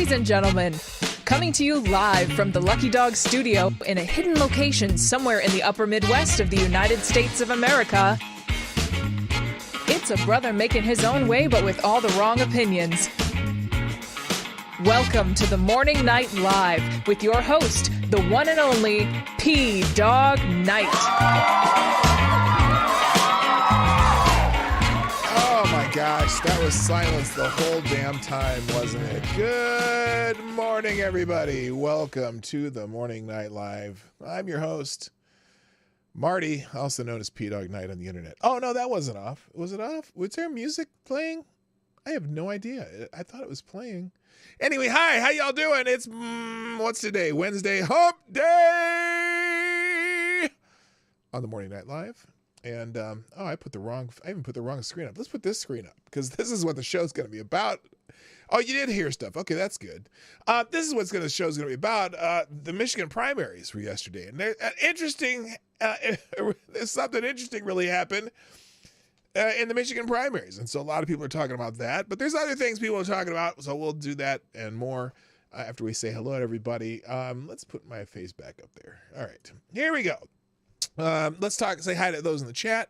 Ladies and gentlemen, coming to you live from the Lucky Dog studio in a hidden location somewhere in the upper Midwest of the United States of America, it's a brother making his own way but with all the wrong opinions. Welcome to the Morning Night Live with your host, the one and only P-Dog Knight. Oh my gosh, that was silence the whole damn time, wasn't it? Good morning, everybody. Welcome to the Morning Night Live. I'm your host, Marty, also known as P-Dog Knight on the internet. Oh no, that wasn't off. Was it off? Was there music playing? I have no idea. I thought it was playing. Anyway, hi, how y'all doing? It's, what's today? Wednesday, hump day on the Morning Night Live. And, I even put the wrong screen up. Let's put this screen up because this is what the show's going to be about. Oh, you did hear stuff. Okay, that's good. This is what the show's going to be about. The Michigan primaries were yesterday. And there's something interesting really happened in the Michigan primaries. And so a lot of people are talking about that. But there's other things people are talking about. So we'll do that and more after we say hello to everybody. Let's put my face back up there. All right, here we go. Let's say hi to those in the chat.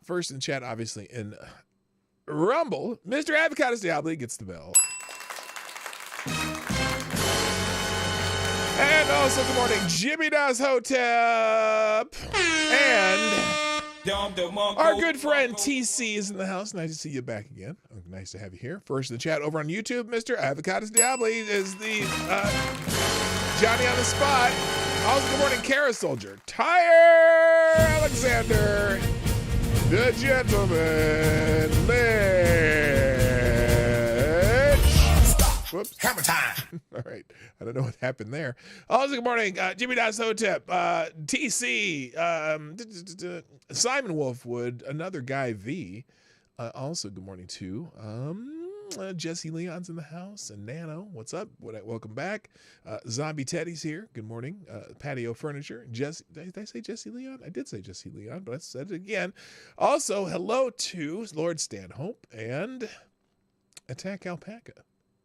First in the chat, obviously, in Rumble, Mr. Avocados Diablo gets the bell. And also, good morning, Jimmy Das Hotep. And our good friend TC is in the house. Nice to see you back again. Oh, nice to have you here. First in the chat over on YouTube, Mr. Avocados Diablo is the Johnny on the spot. Also, good morning, Kara Soldier, Tyre Alexander, the gentleman, Mitch. Whoops. Hammer time. All right. I don't know what happened there. Also, good morning, Jimmy Das Hotep, TC, Simon Wolfwood, another guy, V. Also, good morning, too. Jesse Leon's in the house, and Nano, what's up? Welcome back. Zombie Teddy's here. Good morning. Patio Furniture. Jesse, did I say Jesse Leon? I did say Jesse Leon, but I said it again. Also, hello to Lord Stanhope and Attack Alpaca.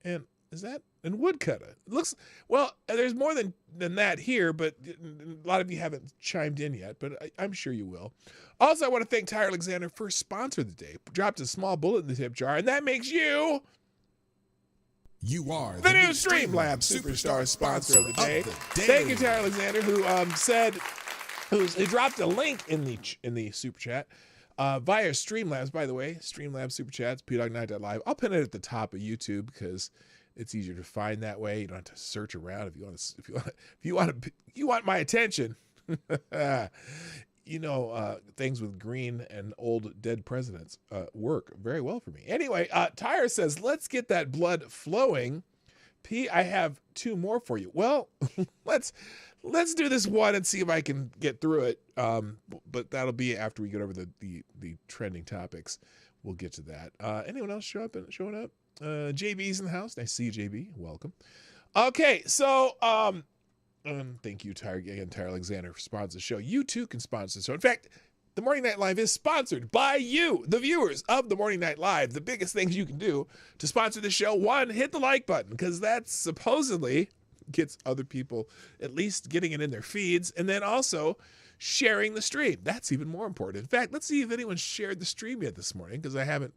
And is that and Woodcutter? It looks well. There's more than that here, but a lot of you haven't chimed in yet. But I'm sure you will. Also, I want to thank Tyre Alexander for sponsor of the day. Dropped a small bullet in the tip jar, and that makes you. You are the new Streamlabs Superstar sponsor of the day. Thank you, Tyre Alexander, who he dropped a link in the super chat via Streamlabs. By the way, Streamlabs super chats P-Dog9.live. I'll pin it at the top of YouTube because it's easier to find that way. You don't have to search around if you want my attention. Things with green and old dead presidents work very well for me. Anyway, Tyre says, let's get that blood flowing. P, I have two more for you. Well, let's do this one and see if I can get through it. But that'll be after we get over the trending topics. We'll get to that. Anyone else showing up? JB's in the house. Nice to see you, JB. Welcome. Okay, so thank you, Tyre Alexander, for sponsoring the show. You too can sponsor the show. In fact, the Morning Night Live is sponsored by you, the viewers of the Morning Night Live. The biggest things you can do to sponsor the show: one, hit the like button, because that supposedly gets other people at least getting it in their feeds, and then also sharing the stream. That's even more important. In fact, let's see if anyone shared the stream yet this morning, because I haven't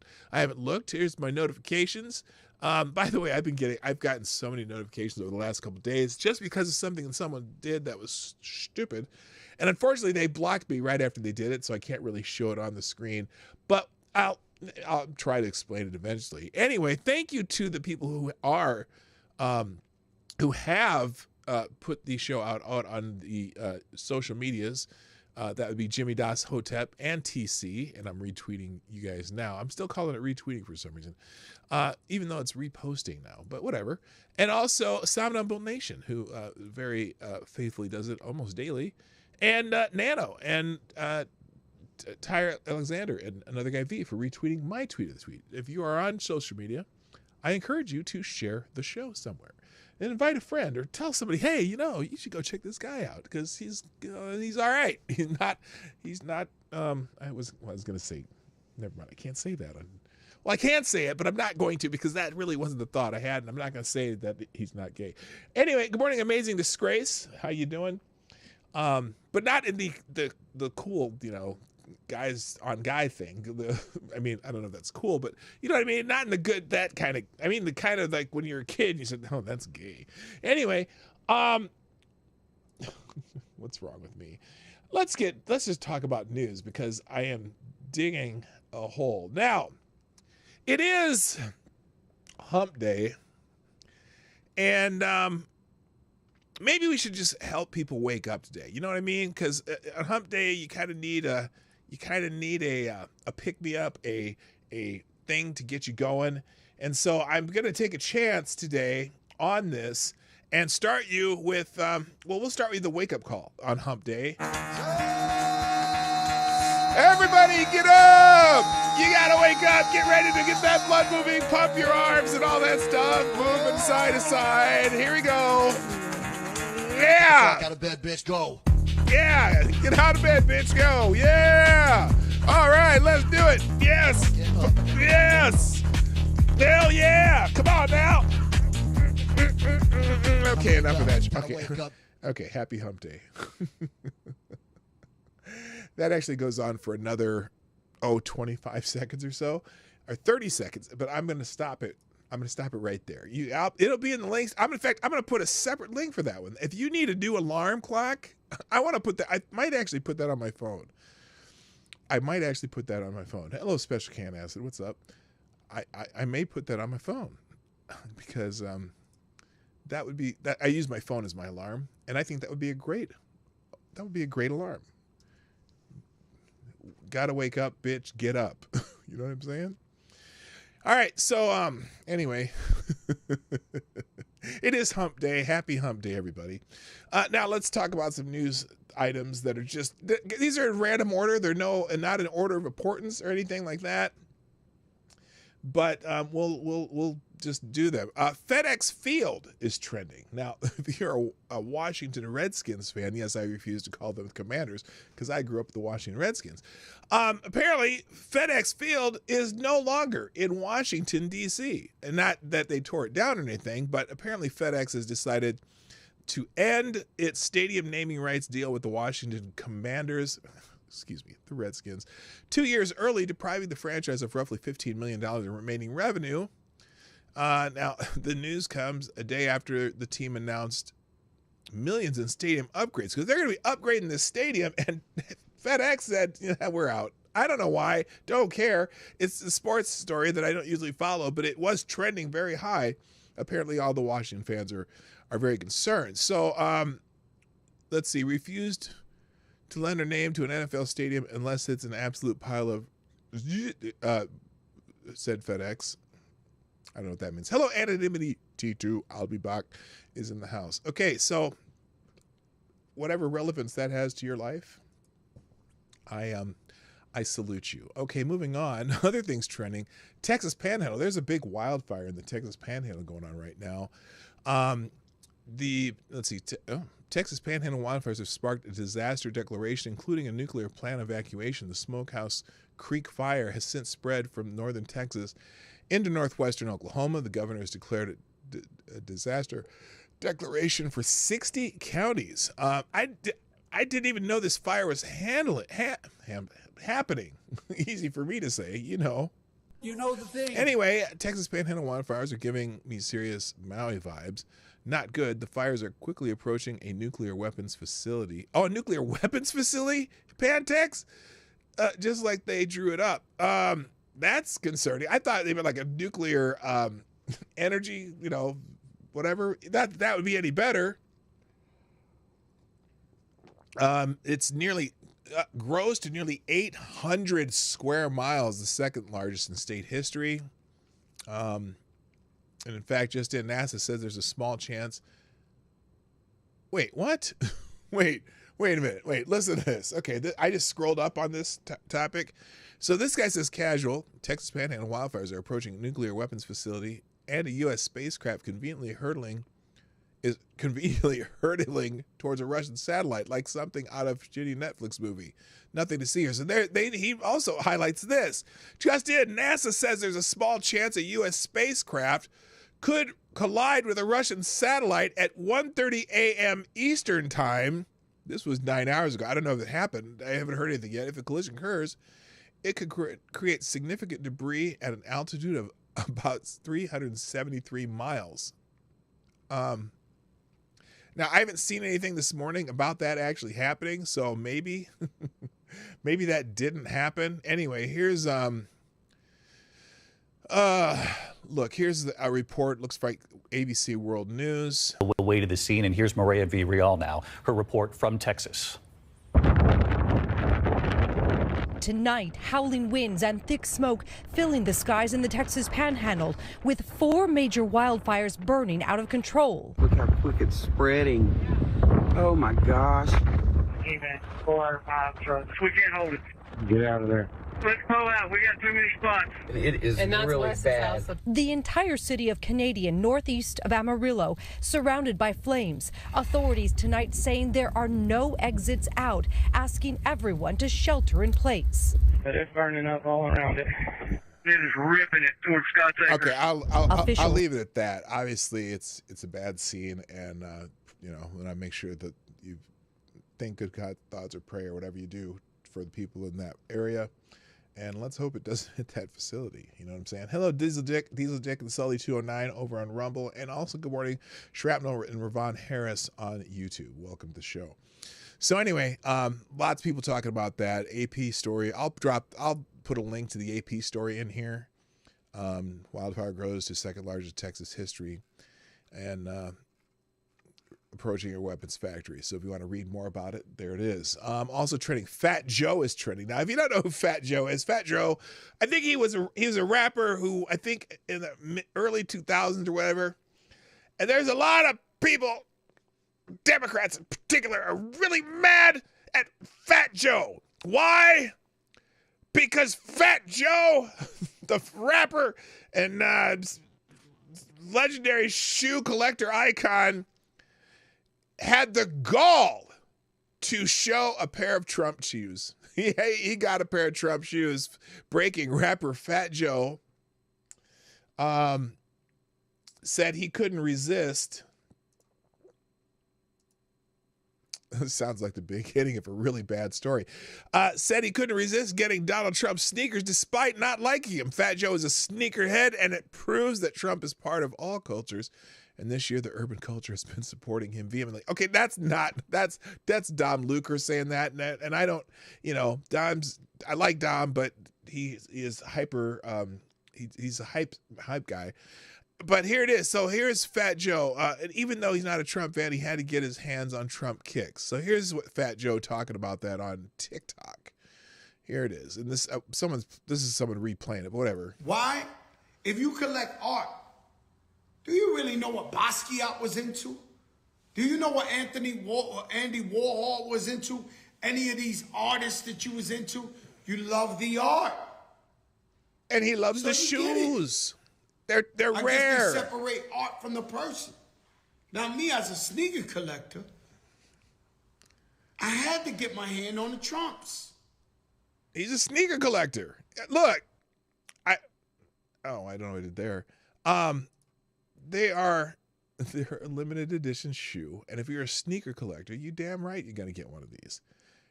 looked. Here's my notifications. By the way, I've gotten so many notifications over the last couple of days just because of something that someone did that was stupid. And unfortunately, they blocked me right after they did it, so I can't really show it on the screen. But I'll try to explain it eventually. Anyway, thank you to the people who have put the show out on the social medias. That would be Jimmy Das Hotep and TC, and I'm retweeting you guys now. I'm still calling it retweeting for some reason, even though it's reposting now, but whatever. And also Somnambule Nation, who very faithfully does it almost daily, and Nano, and Tyre Alexander, and another guy V for retweeting my tweet of the week. If you are on social media, I encourage you to share the show somewhere. And invite a friend or tell somebody, hey, you should go check this guy out because he's all right. He's not. I was going to say, never mind. I can't say that Well, I can't say it, but I'm not going to because that really wasn't the thought I had, and I'm not going to say that he's not gay. Anyway, good morning, Amazing Disgrace. How you doing? But not in the cool, guys on guy thing. I mean, I don't know if that's cool, but you know what I mean? Not in the good, that kind of, I mean, the kind of like when you're a kid, you said, oh, that's gay. Anyway, what's wrong with me? Let's just talk about news because I am digging a hole. Now, it is hump day, and maybe we should just help people wake up today. You know what I mean? Because on hump day, you kind of need a pick me up, a thing to get you going. And so I'm gonna take a chance today on this and start you with we'll start with the wake up call on hump day. Everybody get up! You gotta wake up, get ready to get that blood moving, pump your arms and all that stuff, moving side to side. Here we go. Yeah! Get out of bed, bitch, go. Yeah! Get out of bed, bitch, go. Yeah! All right, let's do it. Yes! Yes! Hell yeah! Come on now! Okay, enough of that. Okay. Okay, happy hump day. That actually goes on for another 25 seconds or so, or 30 seconds, but I'm going to stop it. I'm going to stop it right there. It'll be in the links. In fact, I'm going to put a separate link for that one. If you need a new alarm clock, I want to put that. I might actually put that on my phone. Hello, Special Can Acid. What's up? I may put that on my phone because that would be that. I use my phone as my alarm, and I think that would be a great alarm. Gotta wake up, bitch, get up. You know what I'm saying? All right, so anyway, it is hump day. Happy hump day, everybody. Now let's talk about some news items that are just, these are in random order. They're not in order of importance or anything like that. But we'll just do them. FedEx Field is trending. Now, if you're a Washington Redskins fan, yes, I refuse to call them Commanders because I grew up with the Washington Redskins. Apparently, FedEx Field is no longer in Washington, D.C. And not that they tore it down or anything, but apparently FedEx has decided to end its stadium naming rights deal with the Washington Commanders. The Redskins, 2 years early, depriving the franchise of roughly $15 million in remaining revenue. Now, the news comes a day after the team announced millions in stadium upgrades because they're going to be upgrading this stadium, and FedEx said, we're out. I don't know why. Don't care. It's a sports story that I don't usually follow, but it was trending very high. Apparently, all the Washington fans are very concerned. So, let's see. Refused to lend her name to an NFL stadium unless it's an absolute pile of said FedEx. I don't know what that means. Hello, Anonymity T2. I'll be back is in the house. Okay, so whatever relevance that has to your life, I salute you. Okay, moving on. Other things trending. Texas Panhandle. There's a big wildfire in the Texas Panhandle going on right now. Texas Panhandle wildfires have sparked a disaster declaration, including a nuclear plant evacuation. The Smokehouse Creek fire has since spread from northern Texas into northwestern Oklahoma. The governor has declared a disaster declaration for 60 counties. I didn't even know this fire was happening. Easy for me to say, You know the thing. Anyway, Texas Panhandle wildfires are giving me serious Maui vibes. Not good. The fires are quickly approaching a nuclear weapons facility. Oh, a nuclear weapons facility? Pantex? Just like they drew it up. That's concerning. I thought they meant like a nuclear energy, whatever. That would be any better. It's nearly grows to nearly 800 square miles, the second largest in state history. And in fact, just in, NASA says there's a small chance. Wait, what? Wait a minute. Wait, listen to this. Okay, I just scrolled up on this topic. So this guy says casual. Texas Panhandle wildfires are approaching a nuclear weapons facility and a U.S. spacecraft conveniently hurtling is conveniently hurtling towards a Russian satellite like something out of a shitty Netflix movie. Nothing to see here. So he also highlights this. Just in, NASA says there's a small chance a U.S. spacecraft could collide with a Russian satellite at 1:30 a.m. Eastern time. This was 9 hours ago. I don't know if it happened. I haven't heard anything yet. If a collision occurs, it could create significant debris at an altitude of about 373 miles. Now, I haven't seen anything this morning about that actually happening, so maybe maybe that didn't happen. Anyway, here's look, here's a report. Looks like ABC World News. Way to the scene, and here's Maria Villarreal now. Her report from Texas. Tonight, howling winds and thick smoke filling the skies in the Texas Panhandle, with 4 major wildfires burning out of control. Look how quick it's spreading. Oh my gosh. Hey man, 4 or 5 trucks. We can't hold it. Get out of there. Let's pull out. We got too many spots. It is really bad. The entire city of Canadian, northeast of Amarillo, surrounded by flames. Authorities tonight saying there are no exits out, asking everyone to shelter in place. But it's burning up all around it. It is ripping it towards Scottsacre. Okay, I'll leave it at that. Obviously, it's a bad scene, and when I make sure that you think good God thoughts or pray or whatever you do for the people in that area. And let's hope it doesn't hit that facility. You know what I'm saying? Hello, Diesel Dick and Sully 209 over on Rumble. And also, good morning, Shrapnel and Ravon Harris on YouTube. Welcome to the show. So anyway, lots of people talking about that AP story. I'll put a link to the AP story in here. Wildfire grows to second largest Texas history. And approaching your weapons factory. So if you want to read more about it, there it is. Also trending, Fat Joe is trending. Now, if you don't know who Fat Joe is, Fat Joe, I think he was a rapper who I think in the early 2000s or whatever. And there's a lot of people, Democrats in particular, are really mad at Fat Joe. Why? Because Fat Joe, the rapper and legendary shoe collector icon, had the gall to show a pair of Trump shoes. He got a pair of Trump shoes. Breaking rapper Fat Joe said he couldn't resist. Sounds like the big hitting of a really bad story. Said he couldn't resist getting Donald Trump's sneakers despite not liking him. Fat Joe is a sneakerhead, and it proves that Trump is part of all cultures. And this year, the urban culture has been supporting him vehemently. Okay, that's Dom Luker saying that. And I don't, I like Dom, but he is hyper, he's a hype guy. But here it is. So here's Fat Joe. And even though he's not a Trump fan, he had to get his hands on Trump kicks. So here's what Fat Joe talking about that on TikTok. Here it is. And this is someone replaying it, but whatever. Why? If you collect art, do you really know what Basquiat was into? Do you know what Andy Warhol was into? Any of these artists that you was into? You love the art. And he loves the shoes. They're I rare. guess they separate art from the person. Now me as a sneaker collector, I had to get my hand on the Trumps. He's a sneaker collector. Look, I don't know what it there. They're a limited edition shoe, and if you're a sneaker collector, you damn right you're gonna get one of these.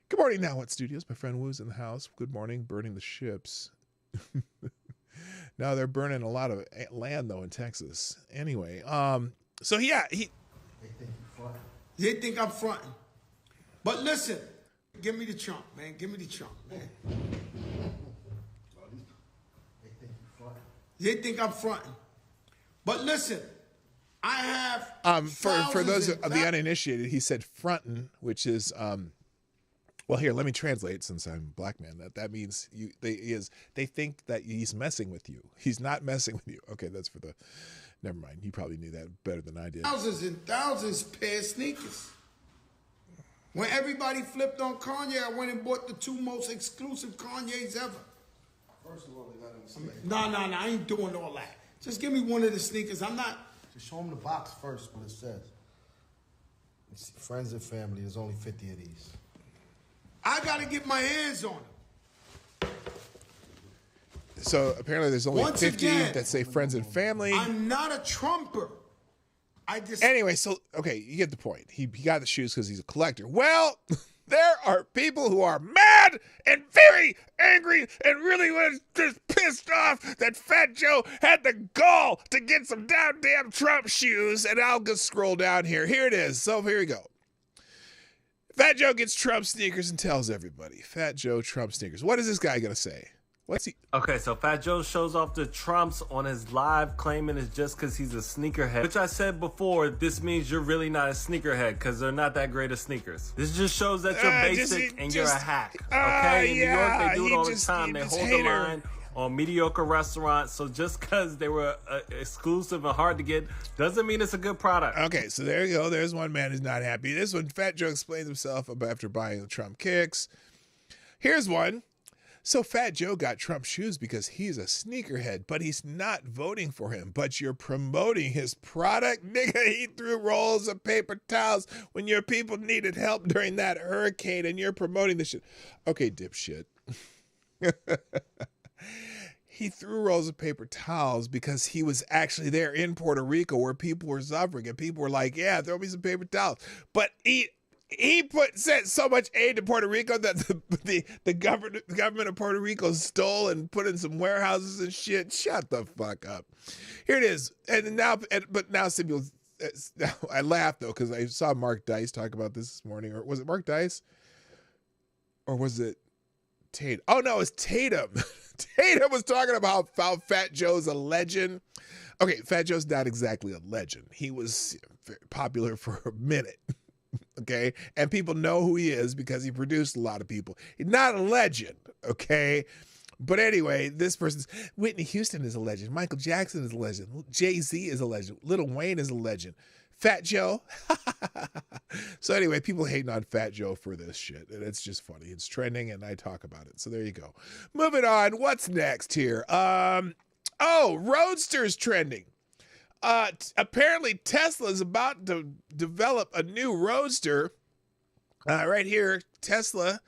Good morning, Now What Studios. My friend Woo's in the house. Good morning, burning the ships. No, they're burning a lot of land though in Texas. Anyway, so yeah, They think I'm fronting. But listen, give me the Trump, man. Give me the Trump, man. They think I'm fronting. But listen, I have for those of the uninitiated, he said frontin', which is well, here, let me translate since I'm a black man. That means they think that he's messing with you. He's not messing with you. Okay, that's for the never mind. You probably knew that better than I did. Thousands and thousands pair of sneakers. When everybody flipped on Kanye, I went and bought the 2 most exclusive Kanyes ever. First of all, they got him. No, I ain't doing all that. Just give me one of the sneakers. I'm not. Just show him the box first, what it says. Friends and family, there's only 50 of these. I gotta get my hands on them. So apparently there's only Once 50 again, that say friends and family. I'm not a Trumper. Anyway, so, okay, you get the point. He got the shoes because he's a collector. Well, there are people who are mad and very angry and really was just pissed off that Fat Joe had the gall to get some damn Trump shoes. And I'll just scroll down here. Here it is. So here we go. Fat Joe gets Trump sneakers and tells everybody. Fat Joe Trump sneakers. What is this guy going to say? What's he? Okay, so Fat Joe shows off the Trumps on his live, claiming it's just because he's a sneakerhead. Which I said before, this means you're really not a sneakerhead because they're not that great of sneakers. This just shows that you're basic and you're a hack. Okay, in New York they do it all the time. They hold the line on mediocre restaurants. So just because they were exclusive and hard to get doesn't mean it's a good product. Okay, so there you go. There's one man who's not happy. This one, Fat Joe explains himself after buying the Trump kicks. Here's one. So Fat Joe got Trump shoes because he's a sneakerhead, but he's not voting for him. But you're promoting his product? Nigga, he threw rolls of paper towels when your people needed help during that hurricane and you're promoting this shit. Okay, dipshit. He threw rolls of paper towels because he was actually there in Puerto Rico where people were suffering and people were like, yeah, throw me some paper towels. But he sent so much aid to Puerto Rico that the government of Puerto Rico stole and put in some warehouses and shit. Shut the fuck up. Here it is. But now some people, I laughed though because I saw Mark Dice talk about this morning. Or was it Mark Dice? Or was it Tatum? Oh no, it's Tatum. Tatum was talking about how Fat Joe's a legend. Okay, Fat Joe's not exactly a legend. He was very popular for a minute. Okay, and people know who he is because he produced a lot of people. He's not a legend, okay? But anyway, this person's Whitney Houston is a legend. Michael Jackson is a legend. Jay-Z is a legend. Lil Wayne is a legend. Fat Joe. So anyway, people hating on Fat Joe for this shit, and it's just funny. It's trending, and I talk about it. So there you go. Moving on. What's next here? Roadster's trending. Apparently Tesla is about to develop a new roadster. Right here, Tesla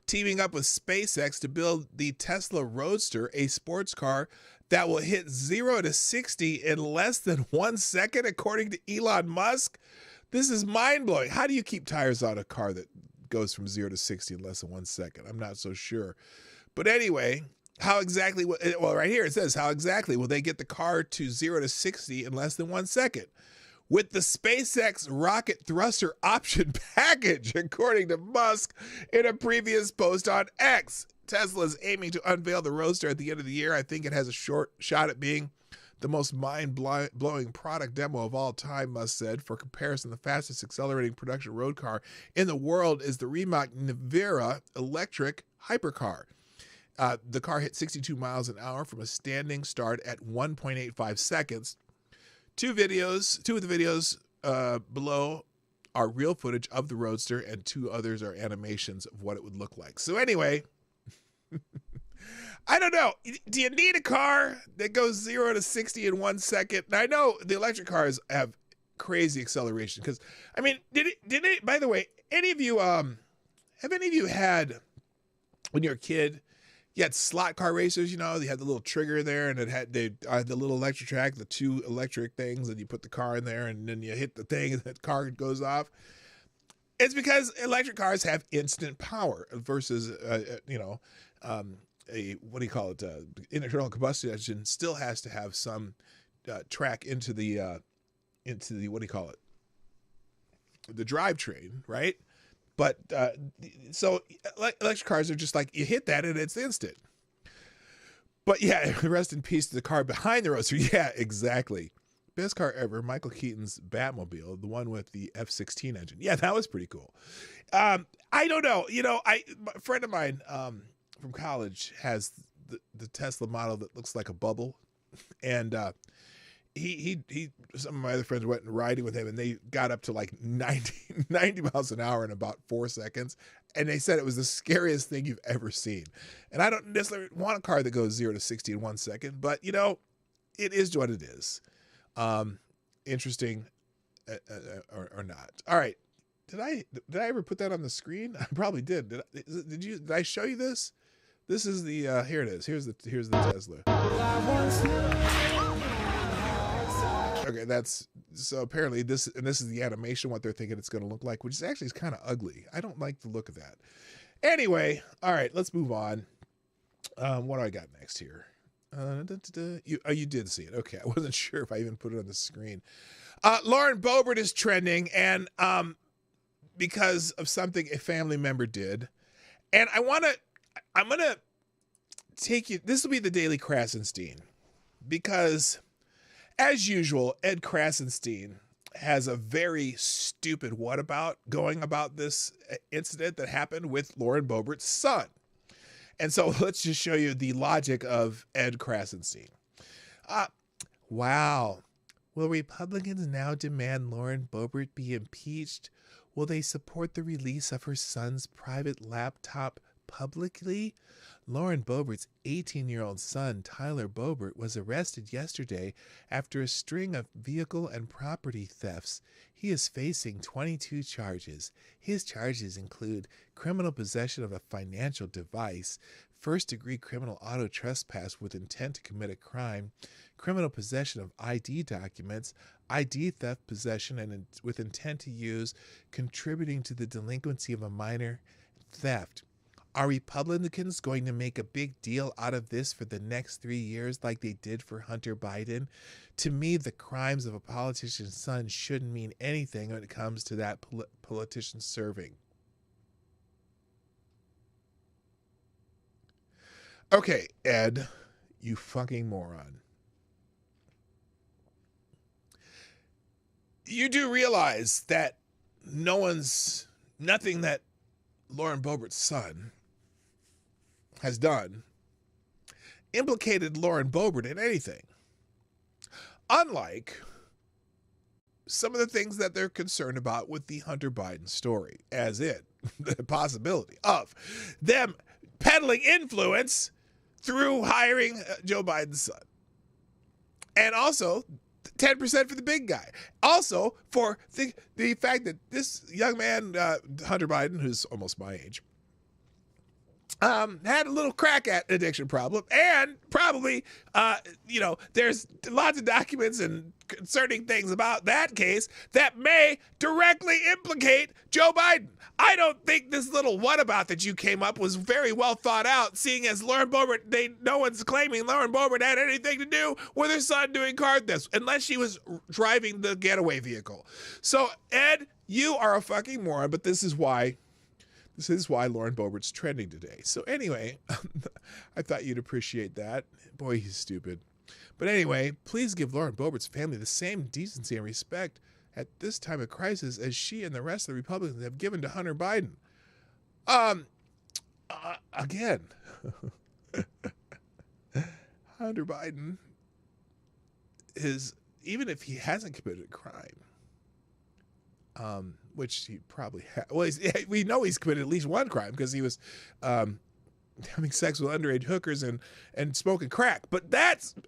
teaming up with SpaceX to build the Tesla Roadster, a sports car that will hit 0 to 60 in less than 1 second, according to Elon Musk. This is mind-blowing. How do you keep tires on a car that goes from 0 to 60 in less than 1 second? I'm not so sure. But anyway, how exactly, well, right here it says, how exactly will they get the car to 0 to 60 in less than 1 second? With the SpaceX rocket thruster option package, according to Musk in a previous post on X. Tesla is aiming to unveil the Roadster at the end of the year. I think it has a short shot at being the most mind-blowing product demo of all time, Musk said. For comparison, the fastest accelerating production road car in the world is the Rimac Nevera electric hypercar. The car hit 62 miles an hour from a standing start at 1.85 seconds. Two of the videos below are real footage of the Roadster, and two others are animations of what it would look like. So anyway, I don't know. Do you need a car that goes 0 to 60 in 1 second? Now, I know the electric cars have crazy acceleration because, I mean, did it, by the way, any of you, have any of you had, when you were a kid, you had slot car racers, you know, they had the little trigger there and they had the little electric track, the two electric things, and you put the car in there and then you hit the thing and that car goes off. It's because electric cars have instant power versus, what do you call it? Internal combustion engine still has to have some track into the what do you call it? The drivetrain, right? But so electric cars are just like you hit that and it's instant. But yeah, rest in peace to the car behind the Roadster. Yeah, exactly. Best car ever, Michael Keaton's Batmobile, the one with the F-16 engine. Yeah, that was pretty cool. I don't know. You know, a friend of mine from college has the Tesla model that looks like a bubble, and he some of my other friends went riding with him, and they got up to like 90 miles an hour in about 4 seconds, and they said it was the scariest thing you've ever seen. And I don't necessarily want a car that goes 0 to 60 in 1 second, but you know, it is what it is. Interesting or not. All right. Did I ever put that on the screen? I probably did. Did I show you this? This is the here it is. Here's the Tesla. Okay, that's so apparently this is the animation, what they're thinking it's going to look like, which is actually kind of ugly. I don't like the look of that. Anyway, all right, let's move on. What do I got next here? You did see it. Okay, I wasn't sure if I even put it on the screen. Lauren Boebert is trending, and because of something a family member did, and I'm gonna take you. This will be the Daily Krasenstein, because as usual, Ed Krasenstein has a very stupid going about this incident that happened with Lauren Boebert's son. And so let's just show you the logic of Ed Krasenstein. Wow. Will Republicans now demand Lauren Boebert be impeached? Will they support the release of her son's private laptop publicly? Lauren Boebert's 18-year-old son, Tyler Boebert, was arrested yesterday after a string of vehicle and property thefts. He is facing 22 charges. His charges include criminal possession of a financial device, first-degree criminal auto trespass with intent to commit a crime, criminal possession of ID documents, ID theft possession and with intent to use, contributing to the delinquency of a minor, theft. Are Republicans going to make a big deal out of this for the next 3 years like they did for Hunter Biden? To me, the crimes of a politician's son shouldn't mean anything when it comes to that politician serving. Okay, Ed, you fucking moron. You do realize that nothing that Lauren Boebert's son has done implicated Lauren Boebert in anything. Unlike some of the things that they're concerned about with the Hunter Biden story, as in the possibility of them peddling influence through hiring Joe Biden's son. And also 10% for the big guy. Also for the fact that this young man, Hunter Biden, who's almost my age, had a little crack addiction problem, and probably, there's lots of documents and concerning things about that case that may directly implicate Joe Biden. I don't think this little whatabout that you came up was very well thought out, seeing as Lauren Boebert, no one's claiming Lauren Boebert had anything to do with her son doing car thefts, unless she was driving the getaway vehicle. So, Ed, you are a fucking moron, but this is why Lauren Boebert's trending today. So anyway, I thought you'd appreciate that. Boy, he's stupid. But anyway, please give Lauren Boebert's family the same decency and respect at this time of crisis as she and the rest of the Republicans have given to Hunter Biden. Again, Hunter Biden is, even if he hasn't committed a crime, which he probably has. Well, we know he's committed at least one crime, because he was having sex with underage hookers and smoking crack. But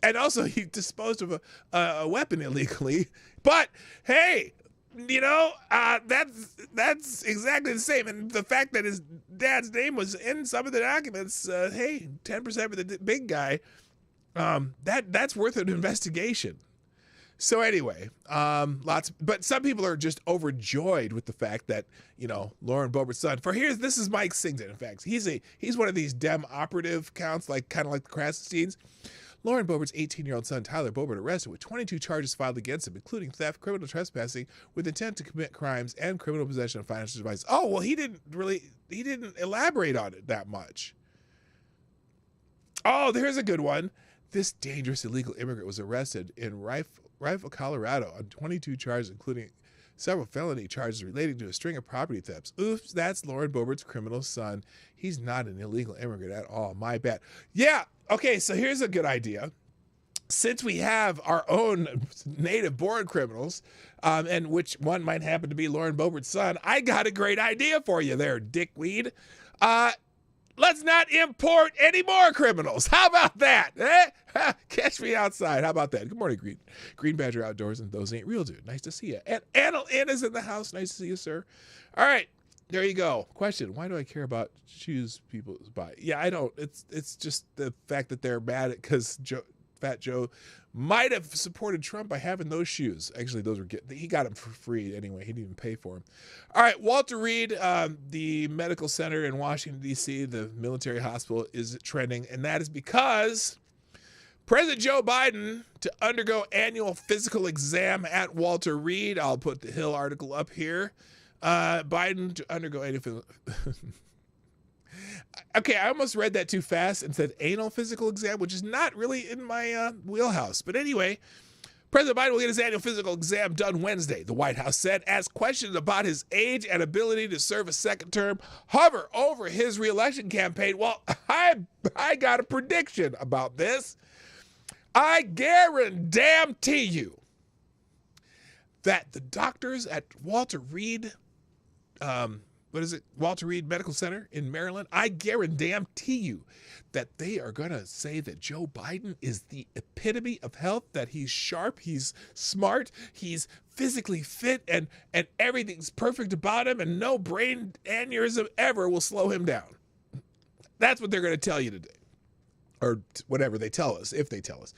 and also he disposed of a weapon illegally. But hey, that's exactly the same. And the fact that his dad's name was in some of the documents, hey, 10% for the big guy, that's worth an investigation. So anyway, but some people are just overjoyed with the fact that, Lauren Boebert's son, this is Mike Singleton, in fact. He's one of these Dem operative counts, kind of like the Krasensteins. Lauren Boebert's 18-year-old son, Tyler Boebert, arrested with 22 charges filed against him, including theft, criminal trespassing with intent to commit crimes, and criminal possession of financial devices. Oh, well, he didn't elaborate on it that much. Oh, there's a good one. This dangerous illegal immigrant was arrested in Rifle, Colorado on 22 charges, including several felony charges relating to a string of property thefts. Oops, that's Lauren Boebert's criminal son. He's not an illegal immigrant at all. My bad. Yeah, okay, so here's a good idea. Since we have our own native-born criminals, and which one might happen to be Lauren Boebert's son, I got a great idea for you there, dickweed. Let's not import any more criminals. How about that? Catch me outside. How about that? Good morning, Green Badger Outdoors, and those ain't real, dude. Nice to see you. And Anna's in the house. Nice to see you, sir. All right. There you go. Question: why do I care about shoes people buy? Yeah, I don't. It's just the fact that they're mad at because Fat Joe might have supported Trump by having those shoes. Actually, he got them for free anyway. He didn't even pay for them. All right, Walter Reed, the medical center in Washington D.C., the military hospital, is trending, and that is because President Joe Biden to undergo annual physical exam at Walter Reed. I'll put the Hill article up here. Biden to undergo anal. Okay, I almost read that too fast and said anal physical exam, which is not really in my wheelhouse. But anyway, President Biden will get his annual physical exam done Wednesday, the White House said, as questions about his age and ability to serve a second term hover over his reelection campaign. Well, I got a prediction about this. I guarantee you that the doctors at Walter Reed, Walter Reed Medical Center in Maryland, I guarantee you that they are going to say that Joe Biden is the epitome of health, that he's sharp, he's smart, he's physically fit, and everything's perfect about him, and no brain aneurysm ever will slow him down. That's what they're going to tell you today. Or whatever they tell us, if they tell us.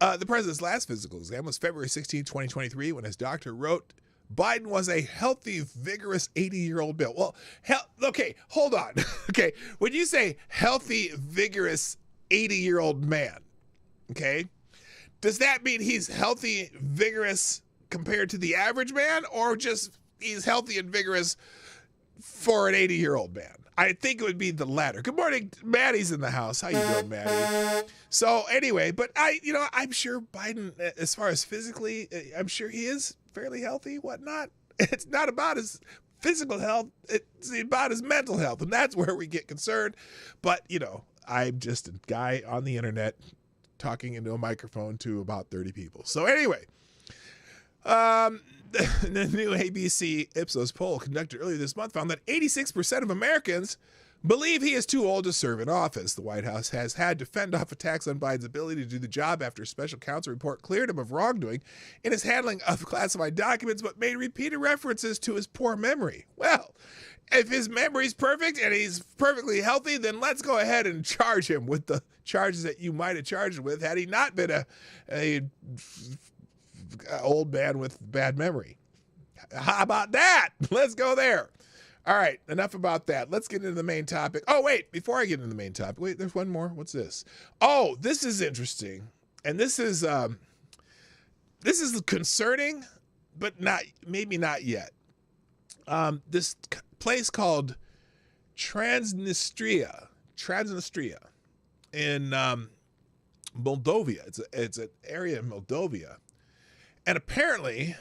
The president's last physical exam was February 16, 2023, when his doctor wrote Biden was a healthy, vigorous 80-year-old male. Well, okay, hold on. Okay, when you say healthy, vigorous 80-year-old man, okay, does that mean he's healthy, vigorous compared to the average man, or just he's healthy and vigorous for an 80-year-old man? I think it would be the latter. Good morning, Maddie's in the house. How you doing, Maddie? So anyway, but I'm sure Biden, as far as physically, I'm sure he is fairly healthy, whatnot. It's not about his physical health. It's about his mental health. And that's where we get concerned. But, I'm just a guy on the internet talking into a microphone to about 30 people. So anyway, the new ABC Ipsos poll conducted earlier this month found that 86% of Americans believe he is too old to serve in office. The White House has had to fend off attacks on Biden's ability to do the job after a special counsel report cleared him of wrongdoing in his handling of classified documents, but made repeated references to his poor memory. Well, if his memory's perfect and he's perfectly healthy, then let's go ahead and charge him with the charges that you might have charged him with had he not been a old man with bad memory. How about that? Let's go there. All right, enough about that. Let's get into the main topic. Oh, wait, before I get into the main topic, wait, there's one more. What's this? Oh, this is interesting. And this is concerning, but maybe not yet. This place called Transnistria in Moldova. It's an area in Moldova. And apparently,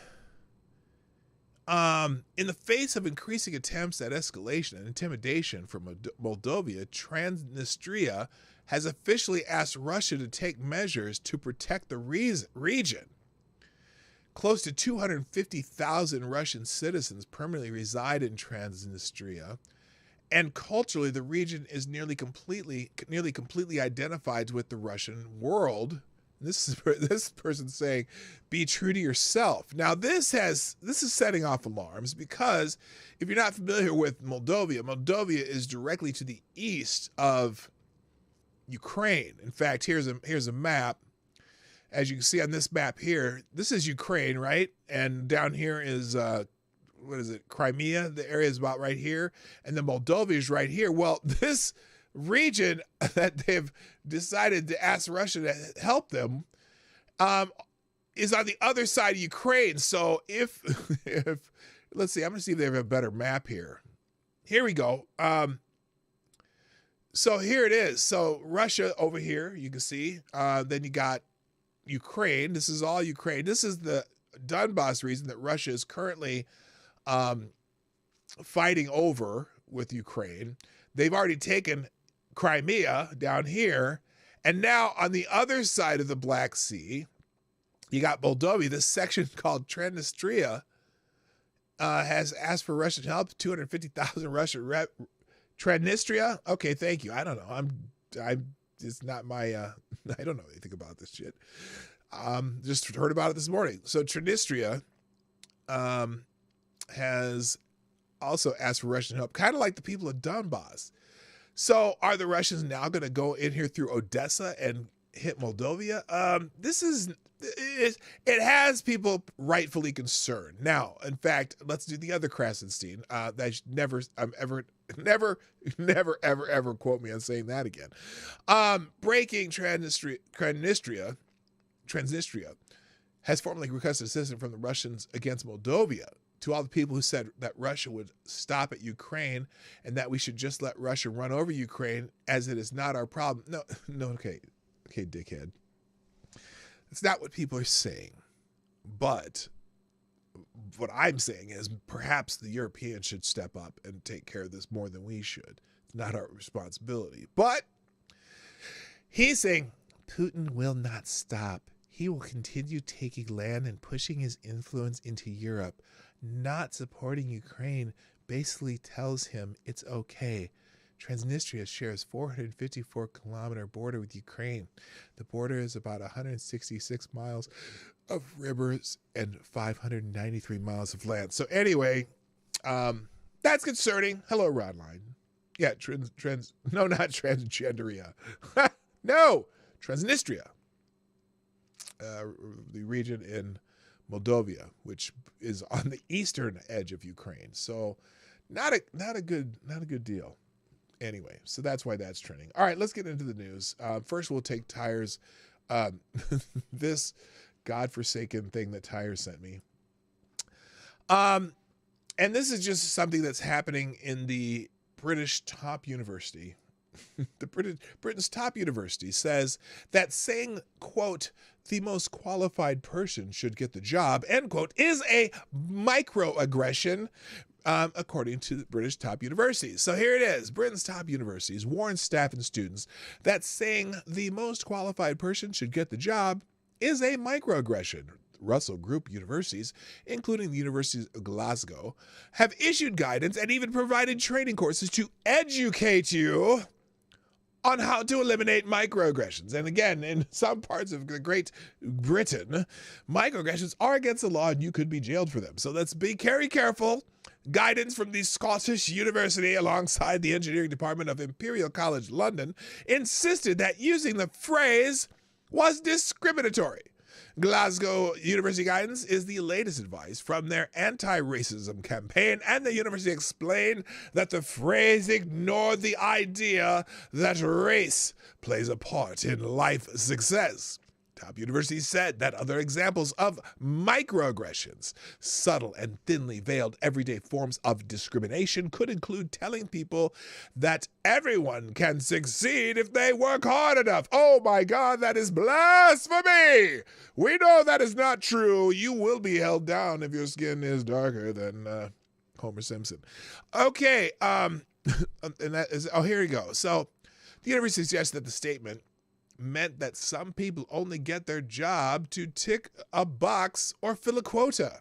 in the face of increasing attempts at escalation and intimidation from Moldova, Transnistria has officially asked Russia to take measures to protect the region. Close to 250,000 Russian citizens permanently reside in Transnistria, and culturally, the region is nearly completely identified with the Russian world. This person saying, "Be true to yourself." Now, this is setting off alarms because if you're not familiar with Moldova is directly to the east of Ukraine. In fact, here's a map. As you can see on this map here, this is Ukraine, right? And down here is Crimea. The area is about right here, and then Moldova is right here. Well, this region that they've decided to ask Russia to help them is on the other side of Ukraine. So if let's see, I'm gonna see if they have a better map here. Here we go. So here it is. So Russia over here, you can see. Then you got Ukraine. This is all Ukraine. This is the Donbass region that Russia is currently fighting over with Ukraine. They've already taken Crimea down here. And now on the other side of the Black Sea, you got Moldova. This section called Transnistria has asked for Russian help. 250,000 Russian Transnistria. Okay, thank you. I don't know. I'm it's not my I don't know anything about this shit. Just heard about it this morning. So Transnistria has also asked for Russian help, kind of like the people of Donbass. So are the Russians now going to go in here through Odessa and hit Moldova? It has people rightfully concerned. Now, in fact, let's do the other Krasenstein. That should never quote me on saying that again. Breaking Transnistria has formally requested assistance from the Russians against Moldova. To all the people who said that Russia would stop at Ukraine and that we should just let Russia run over Ukraine as it is not our problem. No, okay, dickhead. It's not what people are saying. But what I'm saying is perhaps the Europeans should step up and take care of this more than we should. It's not our responsibility. But he's saying Putin will not stop. He will continue taking land and pushing his influence into Europe. Not supporting Ukraine basically tells him it's okay. Transnistria shares 454-kilometer border with Ukraine. The border is about 166 miles of rivers and 593 miles of land. So anyway, that's concerning. Hello, Rodline. Yeah, not Transgenderia. No, Transnistria. The region in Moldova, which is on the eastern edge of Ukraine. So not a good deal. Anyway, so that's why that's trending. All right, let's get into the news. First, we'll take Tyre's this godforsaken thing that Tyre sent me. And this is just something that's happening in the British top university. Britain's top university says that saying, quote, the most qualified person should get the job, end quote, is a microaggression, according to the British top universities. So here it is. Britain's top universities warn staff and students that saying the most qualified person should get the job is a microaggression. Russell Group universities, including the University of Glasgow, have issued guidance and even provided training courses to educate you on how to eliminate microaggressions. And again, in some parts of the Great Britain, microaggressions are against the law and you could be jailed for them. So let's be very careful. Guidance from the Scottish University alongside the Engineering Department of Imperial College London insisted that using the phrase was discriminatory. Glasgow University guidance is the latest advice from their anti-racism campaign, and the university explained that the phrase ignored the idea that race plays a part in life success. Top universities said that other examples of microaggressions, subtle and thinly veiled everyday forms of discrimination, could include telling people that everyone can succeed if they work hard enough. Oh my God, that is blasphemy! We know that is not true. You will be held down if your skin is darker than Homer Simpson. Okay, and that is, here we go. So the university suggests that the statement meant that some people only get their job to tick a box or fill a quota.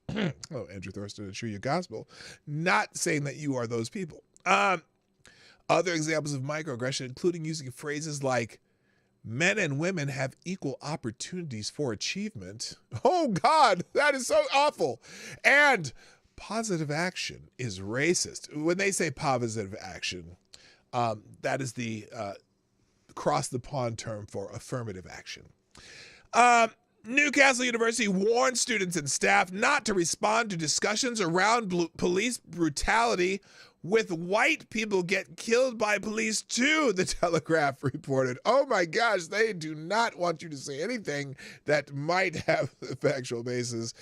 Oh, Andrew Thurston, and True Your Gospel, not saying that you are those people. Other examples of microaggression, including using phrases like, men and women have equal opportunities for achievement. Oh God, that is so awful. And positive action is racist. When they say positive action, that is the across the pond term for affirmative action. Newcastle University warned students and staff not to respond to discussions around police brutality with white people get killed by police too, the Telegraph reported. Oh my gosh, they do not want you to say anything that might have a factual basis.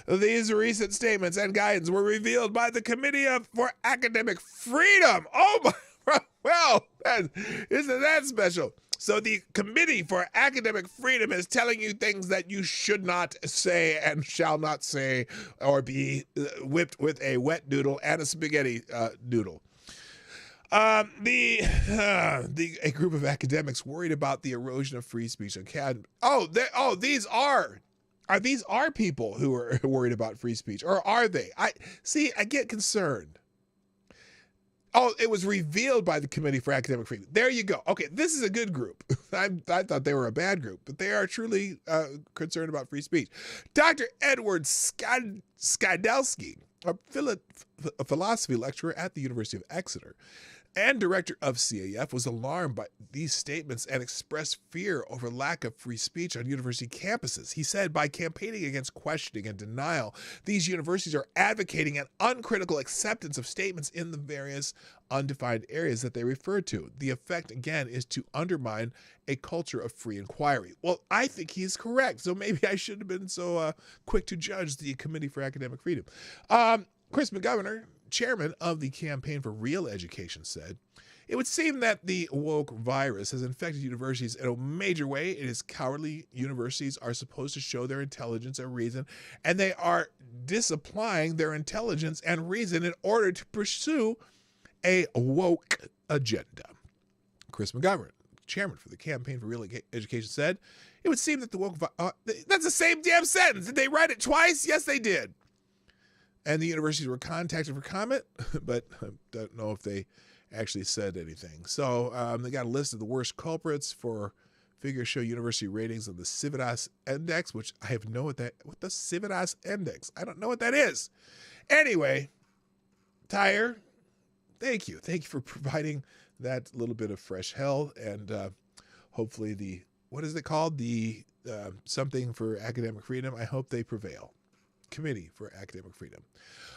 These recent statements and guidance were revealed by the Committee for Academic Freedom. Oh my, well, isn't that special? So the Committee for Academic Freedom is telling you things that you should not say and shall not say, or be whipped with a wet noodle and a spaghetti noodle. A group of academics worried about the erosion of free speech on campus. These are people who are worried about free speech, or are they? I get concerned. Oh, it was revealed by the Committee for Academic Freedom. There you go. Okay, this is a good group. I thought they were a bad group, but they are truly concerned about free speech. Dr. Edward Skidelsky a philosophy lecturer at the University of Exeter and director of CAF, was alarmed by these statements and expressed fear over lack of free speech on university campuses. He said, by campaigning against questioning and denial, these universities are advocating an uncritical acceptance of statements in the various undefined areas that they refer to. The effect, again, is to undermine a culture of free inquiry. Well, I think he's correct, so maybe I shouldn't have been so quick to judge the Committee for Academic Freedom. Chris McGovern, chairman of the Campaign for Real Education, said, it would seem that the woke virus has infected universities in a major way. It is cowardly. Universities are supposed to show their intelligence and reason, and they are disapplying their intelligence and reason in order to pursue a woke agenda. Chris McGovern, chairman for the Campaign for Real Education, said, it would seem that the woke that's the same damn sentence. Did they write it twice? Yes, they did. And the universities were contacted for comment, but I don't know if they actually said anything. So they got a list of the worst culprits for figures show university ratings of the Civitas Index, which I have no what the Civitas Index. I don't know what that is. Anyway, Tyre, thank you. Thank you for providing that little bit of fresh hell, and hopefully what is it called? The something for academic freedom. I hope they prevail. Committee for Academic Freedom.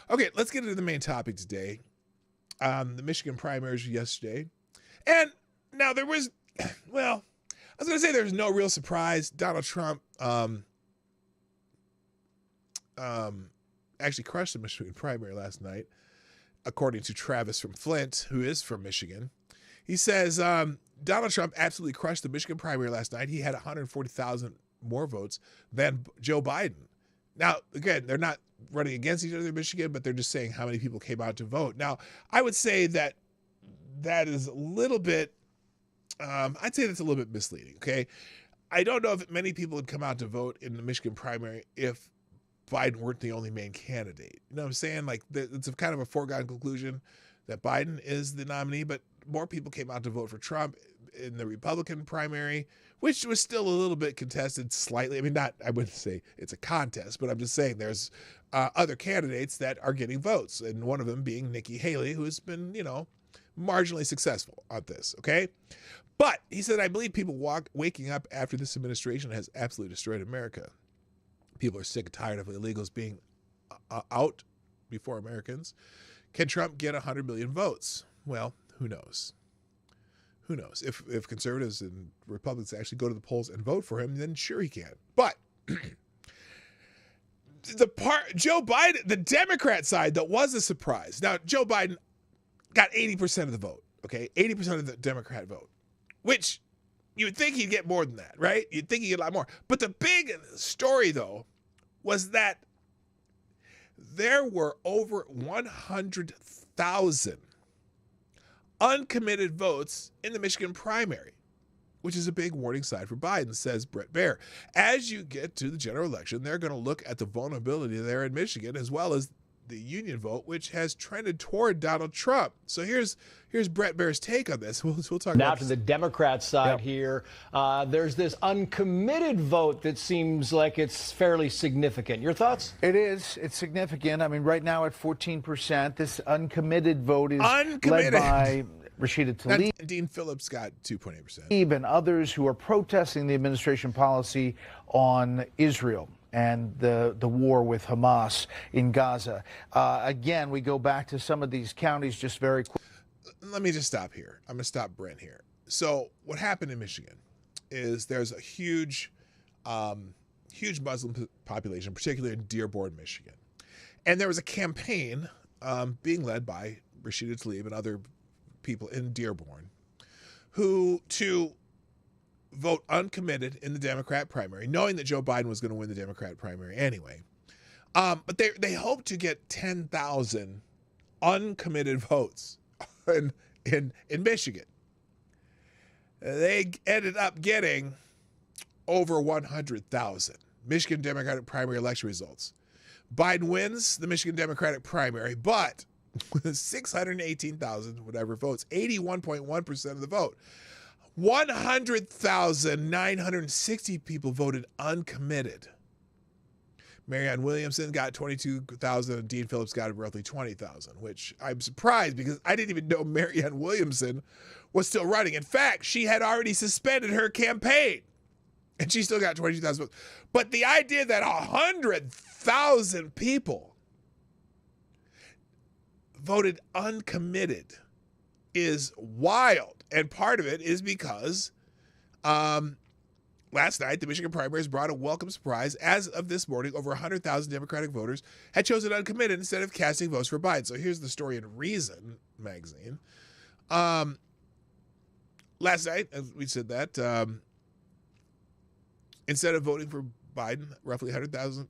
Okay, let's get into the main topic today. The Michigan primaries yesterday. And now there was, well, I was going to say there's no real surprise. Donald Trump actually crushed the Michigan primary last night, according to Travis from Flint, who is from Michigan. He says Donald Trump absolutely crushed the Michigan primary last night. He had 140,000 more votes than Joe Biden. Now, again, they're not running against each other in Michigan, but they're just saying how many people came out to vote. Now, I would say that is a little bit, I'd say that's a little bit misleading, okay? I don't know if many people would come out to vote in the Michigan primary if Biden weren't the only main candidate. You know what I'm saying? Like, it's a kind of a foregone conclusion that Biden is the nominee, but more people came out to vote for Trump in the Republican primary, which was still a little bit contested slightly. I mean, I wouldn't say it's a contest, but I'm just saying there's other candidates that are getting votes, and one of them being Nikki Haley, who has been, marginally successful on this, okay? But he said, I believe people waking up after this administration has absolutely destroyed America. People are sick and tired of illegals being out before Americans. Can Trump get 100 million votes? Well, who knows? Who knows? If conservatives and Republicans actually go to the polls and vote for him, then sure he can. But Joe Biden, the Democrat side, that was a surprise. Now, Joe Biden got 80% of the vote, okay? 80% of the Democrat vote, which you would think he'd get more than that, right? You'd think he'd get a lot more. But the big story, though, was that there were over 100,000 uncommitted votes in the Michigan primary, which is a big warning sign for Biden, says Brett Baer. As you get to the general election, they're going to look at the vulnerability there in Michigan, as well as the union vote, which has trended toward Donald Trump. So here's Brett Baer's take on this. We'll talk now about to the Democrat side here. There's this uncommitted vote that seems like it's fairly significant. Your thoughts? It is. It's significant. I mean, right now at 14%, this uncommitted vote is led by Rashida Tlaib. Dean Phillips got 2.8%. And others who are protesting the administration policy on Israel and the war with Hamas in Gaza. Again, we go back to some of these counties just very quick. Let me just stop here. I'm going to stop Brent here. So what happened in Michigan is there's a huge Muslim population, particularly in Dearborn, Michigan. And there was a campaign being led by Rashida Tlaib and other people in Dearborn to vote uncommitted in the Democrat primary, knowing that Joe Biden was going to win the Democrat primary anyway. But they hoped to get 10,000 uncommitted votes in Michigan. They ended up getting over 100,000. Michigan Democratic primary election results. Biden wins the Michigan Democratic primary, but 618,000 whatever votes, 81.1% of the vote. 100,960 people voted uncommitted. Marianne Williamson got 22,000 and Dean Phillips got roughly 20,000, which I'm surprised because I didn't even know Marianne Williamson was still running. In fact, she had already suspended her campaign and she still got 22,000 votes. But the idea that 100,000 people voted uncommitted is wild. And part of it is because last night, the Michigan primaries brought a welcome surprise. As of this morning, over 100,000 Democratic voters had chosen uncommitted instead of casting votes for Biden. So here's the story in Reason magazine. Last night, as we said that, instead of voting for Biden, roughly 100,000,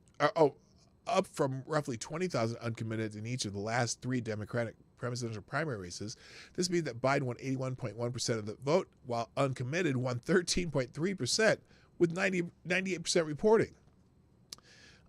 up from roughly 20,000 uncommitted in each of the last three Democratic presidential primary races. This means that Biden won 81.1% of the vote, while uncommitted won 13.3%, with 98% reporting.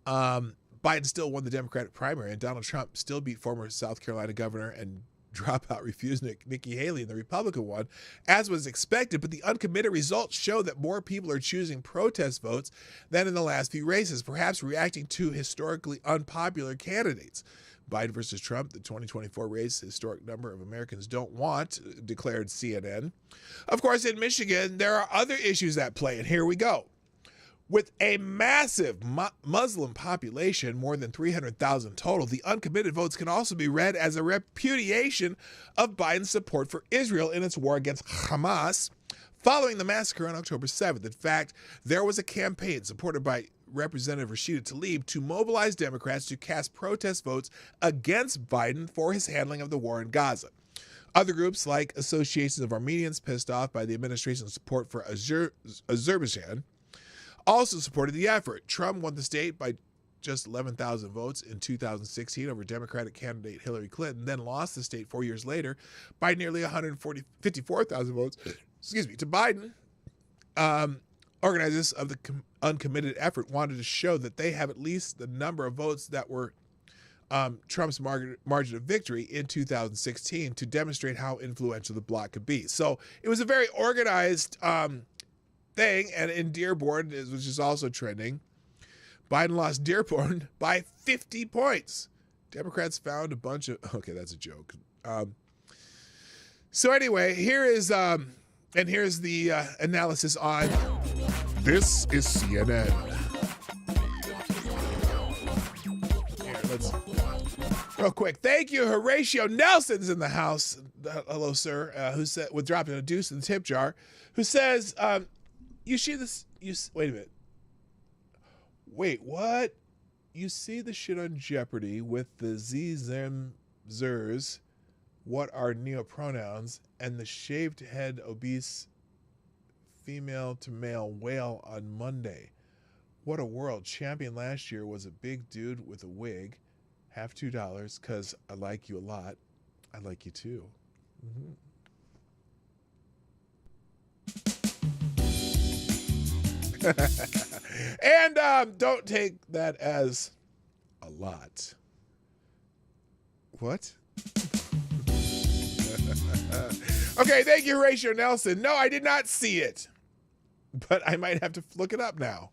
Biden still won the Democratic primary, and Donald Trump still beat former South Carolina governor and dropout refusenick Nikki Haley in the Republican one, as was expected. But the uncommitted results show that more people are choosing protest votes than in the last few races, perhaps reacting to historically unpopular candidates. Biden versus Trump, the 2024 race, historic number of Americans don't want, declared CNN. Of course, in Michigan, there are other issues at play, and here we go. With a massive Muslim population, more than 300,000 total, the uncommitted votes can also be read as a repudiation of Biden's support for Israel in its war against Hamas following the massacre on October 7th. In fact, there was a campaign supported by Representative Rashida Tlaib to mobilize Democrats to cast protest votes against Biden for his handling of the war in Gaza. Other groups, like associations of Armenians pissed off by the administration's support for Azerbaijan, also supported the effort. Trump won the state by just 11,000 votes in 2016 over Democratic candidate Hillary Clinton, then lost the state 4 years later by nearly 54,000 votes, to Biden. Organizers of the uncommitted effort wanted to show that they have at least the number of votes that were Trump's margin of victory in 2016 to demonstrate how influential the bloc could be. So it was a very organized thing. And in Dearborn, which is also trending, Biden lost Dearborn by 50 points. Democrats found a bunch of... Okay, that's a joke. So anyway, here's the analysis on... This is CNN. Here, let's... Real quick. Thank you, Horatio Nelson's in the house. Hello, sir. Who said... with dropping a deuce in the tip jar. Who says... you see this... wait a minute. Wait, what? You see the shit on Jeopardy with the zem zers, what are neopronouns, and the shaved head obese female to male whale on Monday. What a world. Champion last year was a big dude with a wig. Half $2 because I like you a lot. I like you too. And don't take that as a lot. What? Okay, thank you, Horatio Nelson. No, I did not see it, but I might have to look it up now.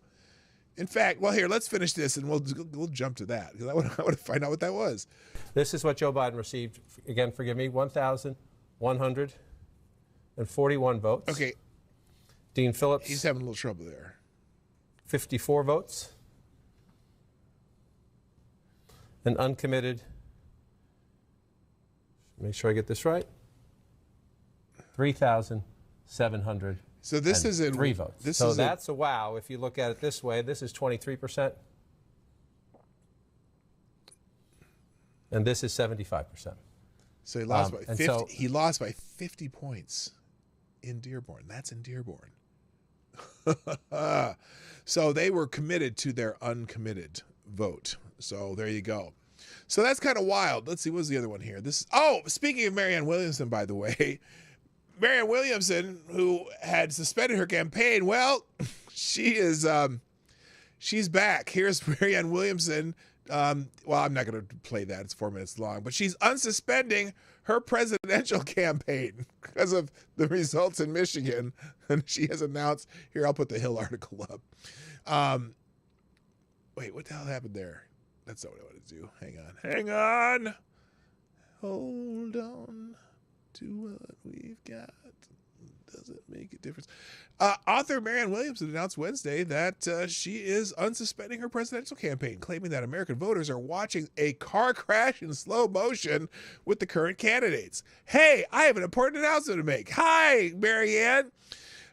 In fact, well, here, let's finish this and we'll jump to that because I want to find out what that was. This is what Joe Biden received. Again, forgive me, 1,141 votes. Okay. Dean Phillips. He's having a little trouble there. 54 votes. And uncommitted, make sure I get this right, 3,700. So this is in 3 votes. So that's a wow. If you look at it this way, this is 23%. And this is 75%. So he lost by 50. He lost by 50 points in Dearborn. That's in Dearborn. So they were committed to their uncommitted vote. So there you go. So that's kind of wild. Let's see, what's the other one here? Speaking of Marianne Williamson, by the way, Marianne Williamson, who had suspended her campaign, well, she's back. Here's Marianne Williamson. Well, I'm not going to play that. It's 4 minutes long, but she's unsuspending her presidential campaign because of the results in Michigan. And she has announced, here, I'll put the Hill article up. Wait, what the hell happened there? That's not what I wanted to do. Hang on. Hold on to what we've got. Doesn't make a difference. Author Marianne Williamson announced Wednesday that she is unsuspending her presidential campaign, claiming that American voters are watching a car crash in slow motion with the current candidates. Hey, I have an important announcement to make. Hi, Marianne.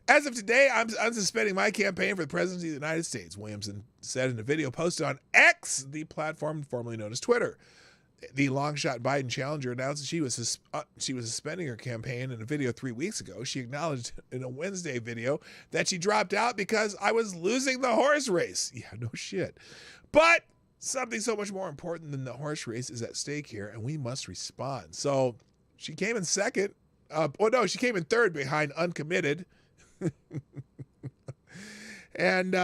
As of today, I'm unsuspending my campaign for the presidency of the United States, Williamson said in a video posted on X, the platform formerly known as Twitter. The long-shot Biden challenger announced that she was suspending her campaign in a video 3 weeks ago. She acknowledged in a Wednesday video that she dropped out because I was losing the horse race. Yeah, no shit. But something so much more important than the horse race is at stake here, and we must respond. So she came in second. She came in third behind Uncommitted. And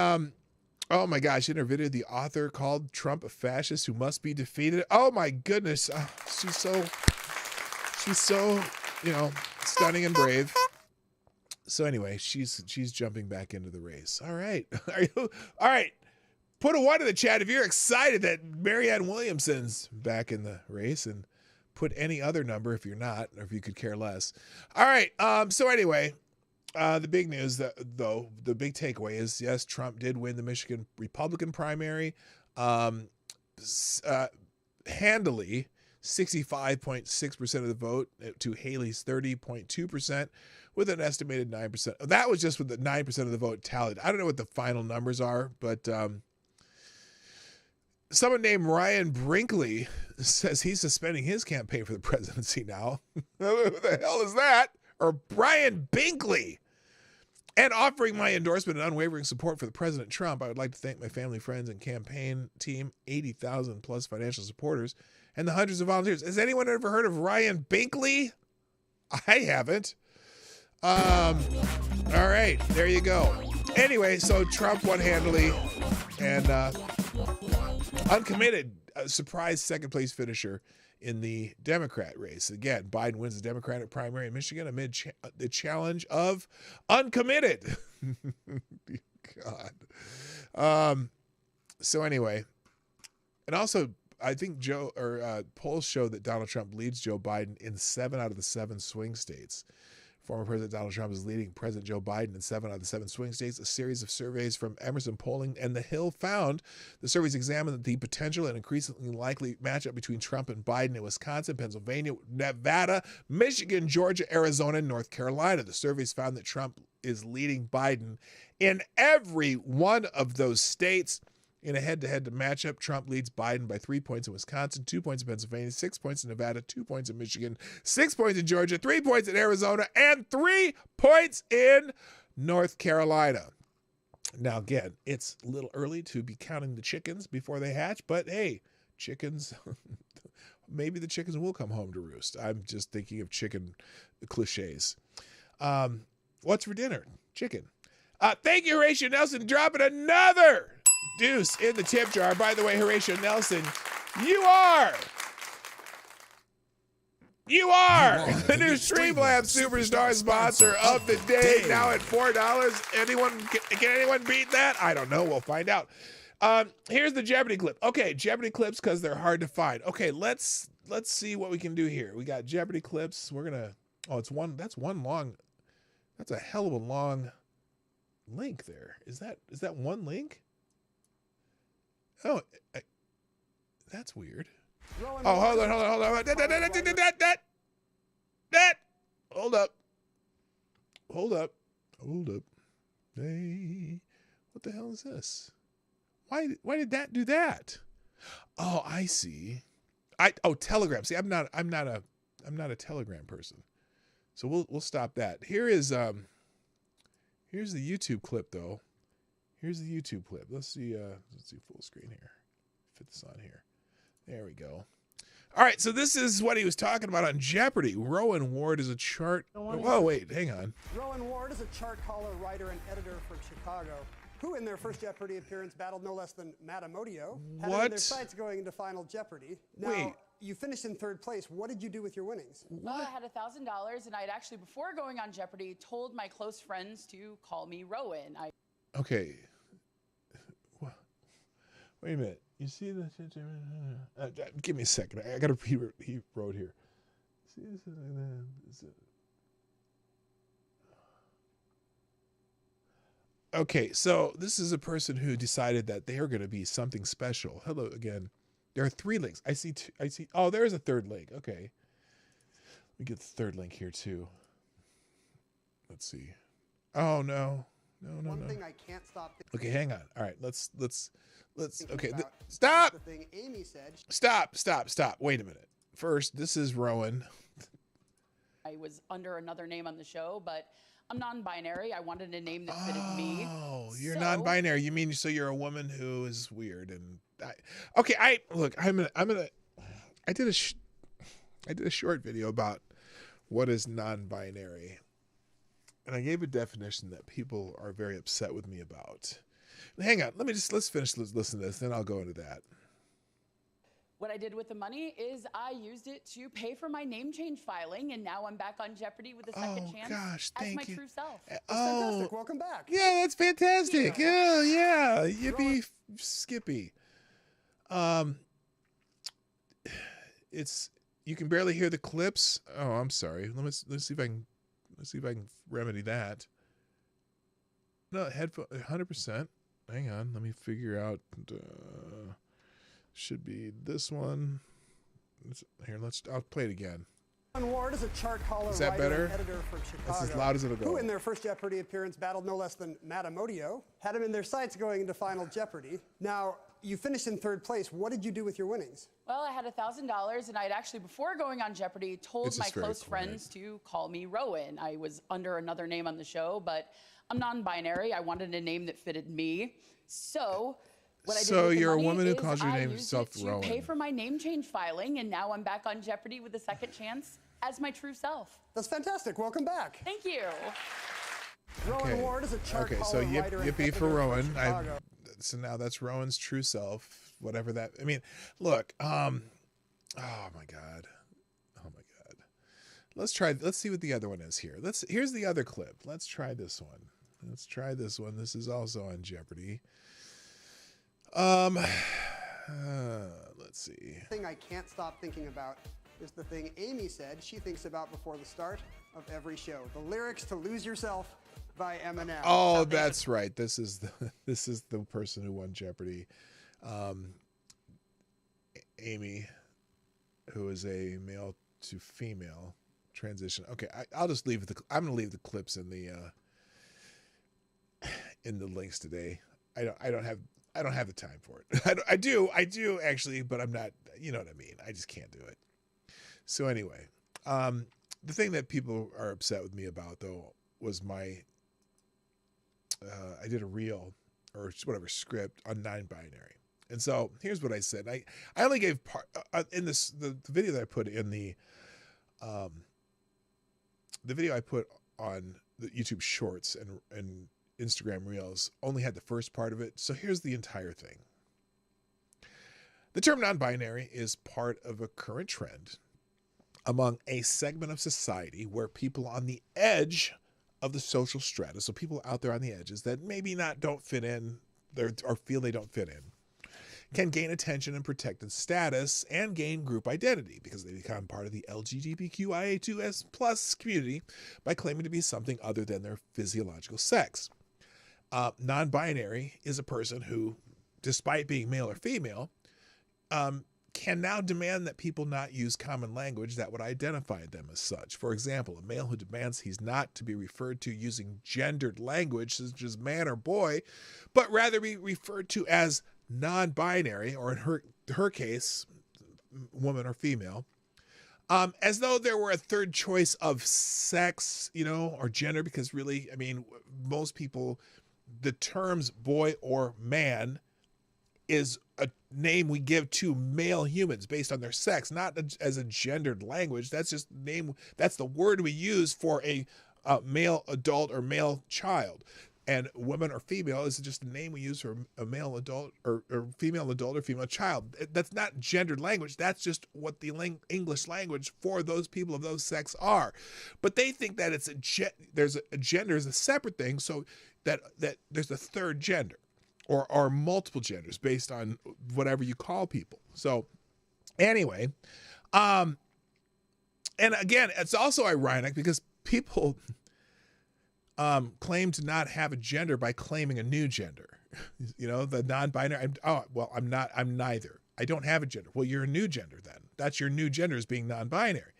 oh my gosh, in her video, the author called Trump a fascist who must be defeated. Oh my goodness. She's so, stunning and brave. So anyway, she's jumping back into the race. All right. All right. Put a 1 in the chat if you're excited that Marianne Williamson's back in the race, and put any other number if you're not, or if you could care less. All right. So anyway, the big news, the big takeaway is, yes, Trump did win the Michigan Republican primary handily, 65.6% of the vote to Haley's 30.2%, with an estimated 9%. That was just with the 9% of the vote tallied. I don't know what the final numbers are, but someone named Ryan Brinkley says he's suspending his campaign for the presidency now. Who the hell is that? Or Brian Binkley. And offering my endorsement and unwavering support for the President Trump, I would like to thank my family, friends, and campaign team, 80,000 plus financial supporters, and the hundreds of volunteers. Has anyone ever heard of Ryan Binkley? I haven't. All right, there you go. Anyway, so Trump won handily, and Uncommitted, a surprise second place finisher in the Democrat race. Again, Biden wins the Democratic primary in Michigan amid the challenge of Uncommitted. God. So anyway, and also I think polls show that Donald Trump leads Joe Biden in 7 out of the 7 swing states. Former President Donald Trump is leading President Joe Biden in 7 out of the 7 swing states. A series of surveys from Emerson Polling and The Hill found the surveys examined the potential and increasingly likely matchup between Trump and Biden in Wisconsin, Pennsylvania, Nevada, Michigan, Georgia, Arizona, and North Carolina. The surveys found that Trump is leading Biden in every one of those states. In a head-to-head matchup, Trump leads Biden by 3 points in Wisconsin, 2 points in Pennsylvania, 6 points in Nevada, 2 points in Michigan, 6 points in Georgia, 3 points in Arizona, and 3 points in North Carolina. Now, again, it's a little early to be counting the chickens before they hatch, but hey, chickens, maybe the chickens will come home to roost. I'm just thinking of chicken cliches. What's for dinner? Chicken. Thank you, Horatio Nelson, dropping another deuce in the tip jar. By the way, Horatio Nelson, you are the new Streamlabs Superstar sponsor of the day, now at $4. Can anyone beat that? I don't know. We'll find out. Here's the Jeopardy clip. Okay, Jeopardy clips because they're hard to find. Okay, let's see what we can do here. We got Jeopardy clips. We're gonna. Oh, that's a hell of a long link there. Is that one link? Oh, that's weird. Oh, hold on. Hold up. Hey, what the hell is this? Why did that do that? Oh, I see. Telegram. See, I'm not a Telegram person. So we'll stop that. Here's the YouTube clip though. Here's the YouTube clip. Let's see full screen here. Fit this on here. There we go. All right, so this is what he was talking about on Jeopardy. Rowan Ward is a chart. Oh, wait, hang on. Rowan Ward is a chart caller, writer, and editor from Chicago, who in their first Jeopardy appearance battled no less than Matt Amodio, having their sights going into Final Jeopardy. Now, wait. You finished in 3rd place. What did you do with your winnings? Well, I had $1,000, and I'd actually, before going on Jeopardy, told my close friends to call me Rowan. Okay. Wait a minute. You see this? Give me a second. I got to read what he wrote here. See this? Okay, so this is a person who decided that they are going to be something special. Hello again. There are 3 links. I see. Oh, there is a third link. Okay. Let me get the third link here too. Let's see. Oh no. No. One thing I can't stop. Okay, hang on. All right, let's. Okay, stop. The thing Amy said. Stop. Wait a minute. First, this is Rowan. I was under another name on the show, but I'm non-binary. I wanted a name that fitted me. Oh, you're non-binary. You mean so you're a woman who is weird and I did a short video about what is non-binary. And I gave a definition that people are very upset with me about. Hang on, let's finish listening to this, then I'll go into that. What I did with the money is I used it to pay for my name change filing, and now I'm back on Jeopardy with a second chance as my true self. Fantastic. Welcome back. Yeah, that's fantastic. Yeah. Yippee Skippy. It's you can barely hear the clips. Oh, I'm sorry. Let's see if I can remedy that. No, headphone 100%. Hang on, let me figure out. Should be this one. I'll play it again. Ron Ward is a chart caller, is that writer, better? and editor from Chicago. That's as loud as it'll go. Who in their first Jeopardy appearance battled no less than Matamodio, had him in their sights going into Final Jeopardy. Now, you finished in 3rd place. What did you do with your winnings? Well, I had $1,000, and I'd actually, before going on Jeopardy, told my close friends to call me Rowan. I was under another name on the show, but I'm non-binary. I wanted a name that fitted me. So what I did with the you're a money woman who is calls your I name used yourself it Rowan. to pay for my name change filing, and now I'm back on Jeopardy with a second chance as my true self. That's fantastic. Welcome back. Thank you. Rowan Ward is a chart caller, so writer, and yippee for editor Rowan. from Chicago. So now that's Rowan's true self, whatever that. I mean, look. Oh my god. Let's see what the other one is here. Here's the other clip. Let's try this one. This is also on Jeopardy. Let's see. The thing I can't stop thinking about is the thing Amy said she thinks about before the start of every show. The lyrics to Lose Yourself by Eminem. Oh, that's right. This is the person who won Jeopardy. Amy, who is a male to female transition. Okay, I'll just leave I'm going to leave the clips in the links today. I don't have the time for it. I do actually, but I'm not, you know what I mean? I just can't do it. So anyway, the thing that people are upset with me about though was my I did a reel or whatever script on non-binary. And so here's what I said. I only gave part in the video that I put in the video I put on the YouTube Shorts and Instagram Reels only had the first part of it. So here's the entire thing. The term non-binary is part of a current trend among a segment of society where people on the edge of the social strata, so people out there on the edges that maybe don't fit in or feel they don't fit in, can gain attention and protected status and gain group identity because they become part of the LGBTQIA2S plus community by claiming to be something other than their physiological sex. Non-binary is a person who, despite being male or female, can now demand that people not use common language that would identify them as such. For example, a male who demands he's not to be referred to using gendered language such as man or boy, but rather be referred to as non-binary, or in her case, woman or female, as though there were a third choice of sex, or gender, because really, I mean, most people, the terms boy or man is a name we give to male humans based on their sex, not as a gendered language. That's just that's the word we use for a male adult or male child. And woman or female is just a name we use for a male adult or female adult or female child. That's not gendered language. That's just what the English language for those people of those sex are. But they think that there's a gender is a separate thing, so that there's a third gender. or multiple genders based on whatever you call people. So anyway, and again, it's also ironic because people claim to not have a gender by claiming a new gender. You know, the non-binary. I'm neither. I don't have a gender. Well, you're a new gender then. That's your new gender, is being non-binary.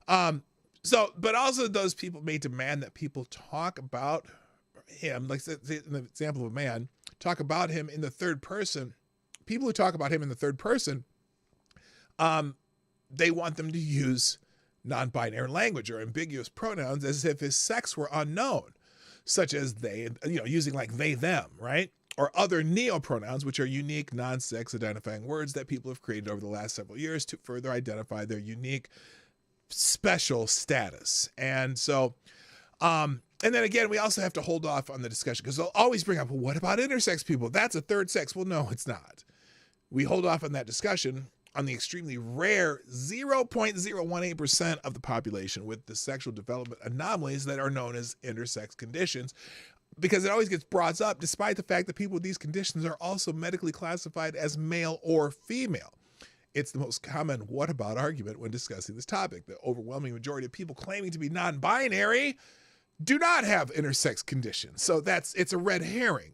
But also those people may demand that people talk about him, like in the example of a man, talk about him in the third person. People who talk about him in the third person, they want them to use non-binary language or ambiguous pronouns as if his sex were unknown, such as they, using like they, them, right? Or other neo-pronouns, which are unique non-sex identifying words that people have created over the last several years to further identify their unique special status. And so, and then again, we also have to hold off on the discussion because they'll always bring up, well, what about intersex people? That's a third sex. Well, no, it's not. We hold off on that discussion on the extremely rare 0.018% of the population with the sexual development anomalies that are known as intersex conditions, because it always gets brought up despite the fact that people with these conditions are also medically classified as male or female. It's the most common what about argument when discussing this topic. The overwhelming majority of people claiming to be non-binary do not have intersex conditions. So it's a red herring.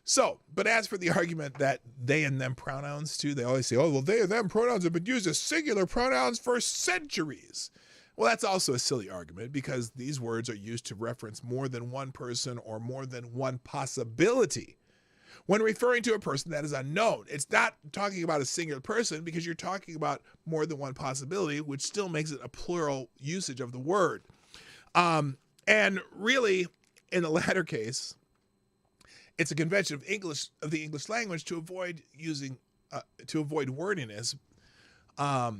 So, but as for the argument that they and them pronouns too, they always say, oh, well, they and them pronouns have been used as singular pronouns for centuries. Well, that's also a silly argument because these words are used to reference more than one person or more than one possibility. When referring to a person that is unknown, it's not talking about a singular person because you're talking about more than one possibility, which still makes it a plural usage of the word. And really, in the latter case, it's a convention of the English language to avoid wordiness. Or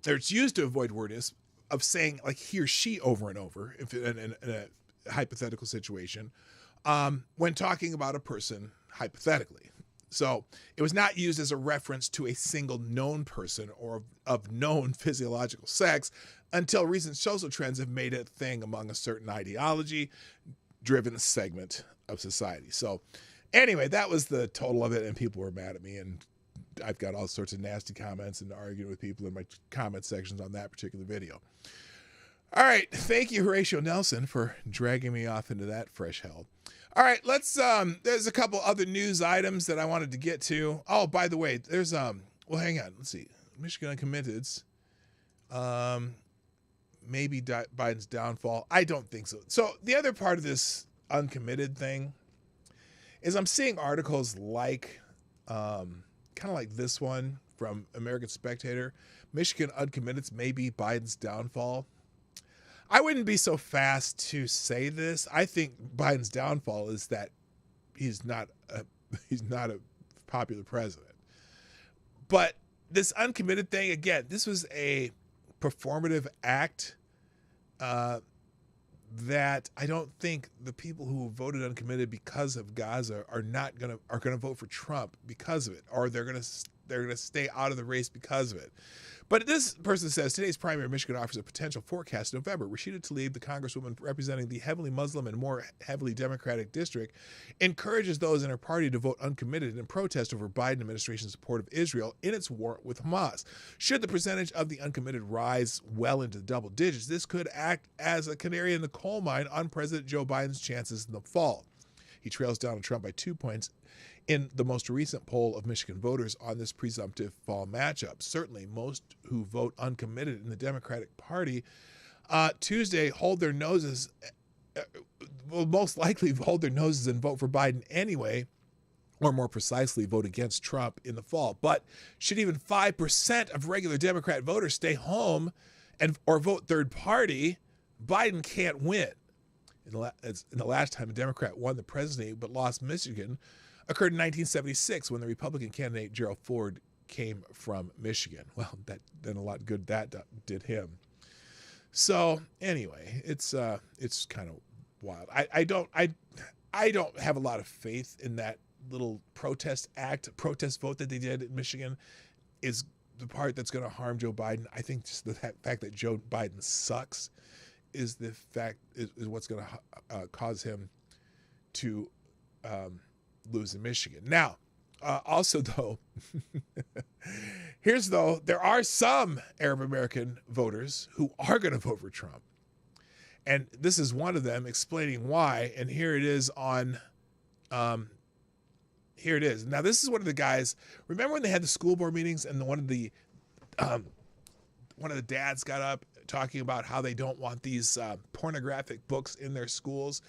it's used to avoid wordiness of saying like he or she over and over in a hypothetical situation when talking about a person hypothetically. So it was not used as a reference to a single known person or of known physiological sex until recent social trends have made it a thing among a certain ideology-driven segment of society. So anyway, that was the total of it, and people were mad at me, and I've got all sorts of nasty comments and arguing with people in my comment sections on that particular video. All right, thank you, Horatio Nelson, for dragging me off into that fresh hell. All right, let's, there's a couple other news items that I wanted to get to. Oh, by the way, there's, well, hang on, let's see. Michigan uncommitteds, maybe Biden's downfall. I don't think so. So the other part of this uncommitted thing is I'm seeing articles like, kind of like this one from American Spectator, Michigan uncommitteds may be Biden's downfall. I wouldn't be so fast to say this. I think Biden's downfall is that he's not a popular president. But this uncommitted thing, again, this was a performative act that I don't think the people who voted uncommitted because of Gaza are gonna vote for Trump because of it, or they're gonna stay out of the race because of it. But this person says, today's primary in Michigan offers a potential forecast in November. Rashida Tlaib, the congresswoman representing the heavily Muslim and more heavily Democratic district, encourages those in her party to vote uncommitted in protest over Biden administration's support of Israel in its war with Hamas. Should the percentage of the uncommitted rise well into the double digits, this could act as a canary in the coal mine on President Joe Biden's chances in the fall. He trails Donald Trump by 2 points in the most recent poll of Michigan voters on this presumptive fall matchup. Certainly, most who vote uncommitted in the Democratic Party Tuesday will most likely hold their noses and vote for Biden anyway, or more precisely, vote against Trump in the fall. But should even 5% of regular Democrat voters stay home or vote third party, Biden can't win. In the last time a Democrat won the presidency but lost Michigan occurred in 1976 when the Republican candidate Gerald Ford came from Michigan. Well, that did a lot good that did him. So anyway, it's kind of wild. I don't have a lot of faith in that little protest vote that they did in Michigan is the part that's going to harm Joe Biden. I think just the fact that Joe Biden sucks is what's going to cause him to lose in Michigan. Now, also, though, there are some Arab American voters who are going to vote for Trump. And this is one of them explaining why. And here it is on, here it is. Now, this is one of the guys, remember when they had the school board meetings and one of the dads got up talking about how they don't want these pornographic books in their schools?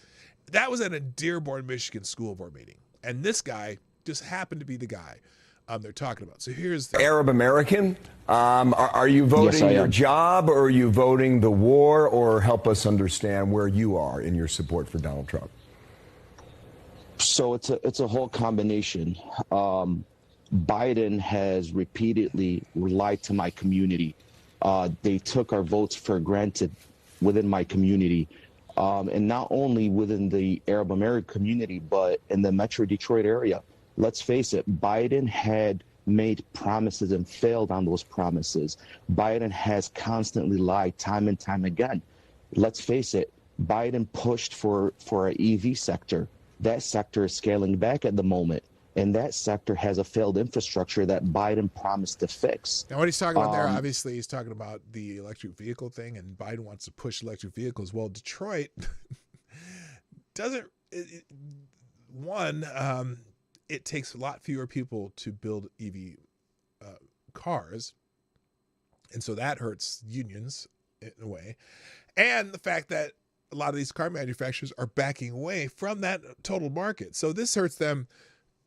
That was at a Dearborn, Michigan school board meeting. And this guy just happened to be the guy they're talking about. So here's the Arab American. Are you voting your job, or are you voting the war, or help us understand where you are in your support for Donald Trump? So it's a whole combination. Biden has repeatedly lied to my community. They took our votes for granted within my community. And not only within the Arab American community, but in the Metro Detroit area. Let's face it, Biden had made promises and failed on those promises. Biden has constantly lied time and time again. Let's face it, Biden pushed for an EV sector. That sector is scaling back at the moment. And that sector has a failed infrastructure that Biden promised to fix. Now, what he's talking about there, obviously, he's talking about the electric vehicle thing, and Biden wants to push electric vehicles. Well, Detroit doesn't. It takes a lot fewer people to build EV cars, and so that hurts unions in a way. And the fact that a lot of these car manufacturers are backing away from that total market. So this hurts them.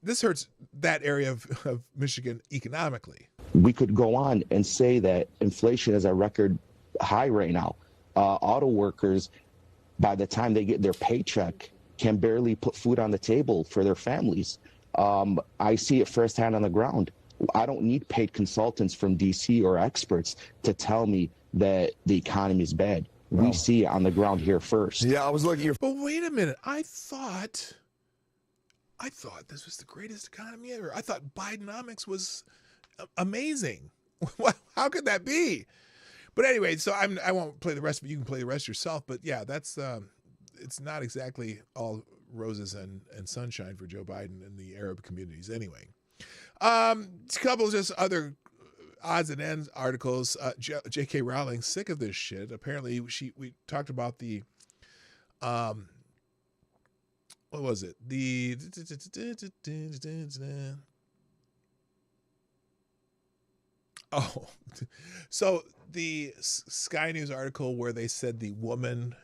This hurts that area of Michigan economically. We could go on and say that inflation is at record high right now. Auto workers, by the time they get their paycheck, can barely put food on the table for their families. I see it firsthand on the ground. I don't need paid consultants from DC or experts to tell me that the economy is bad. We see it on the ground here first. Yeah, I was looking at. But wait a minute. I thought this was the greatest economy ever. I thought Bidenomics was amazing. How could that be? But anyway, so I won't play the rest, but you can play the rest yourself. But yeah, that's it's not exactly all roses and sunshine for Joe Biden and the Arab communities. Anyway, a couple of just other odds and ends articles. J.K. Rowling sick of this shit. Apparently, we talked about the what was it? So the Sky News article where they said the woman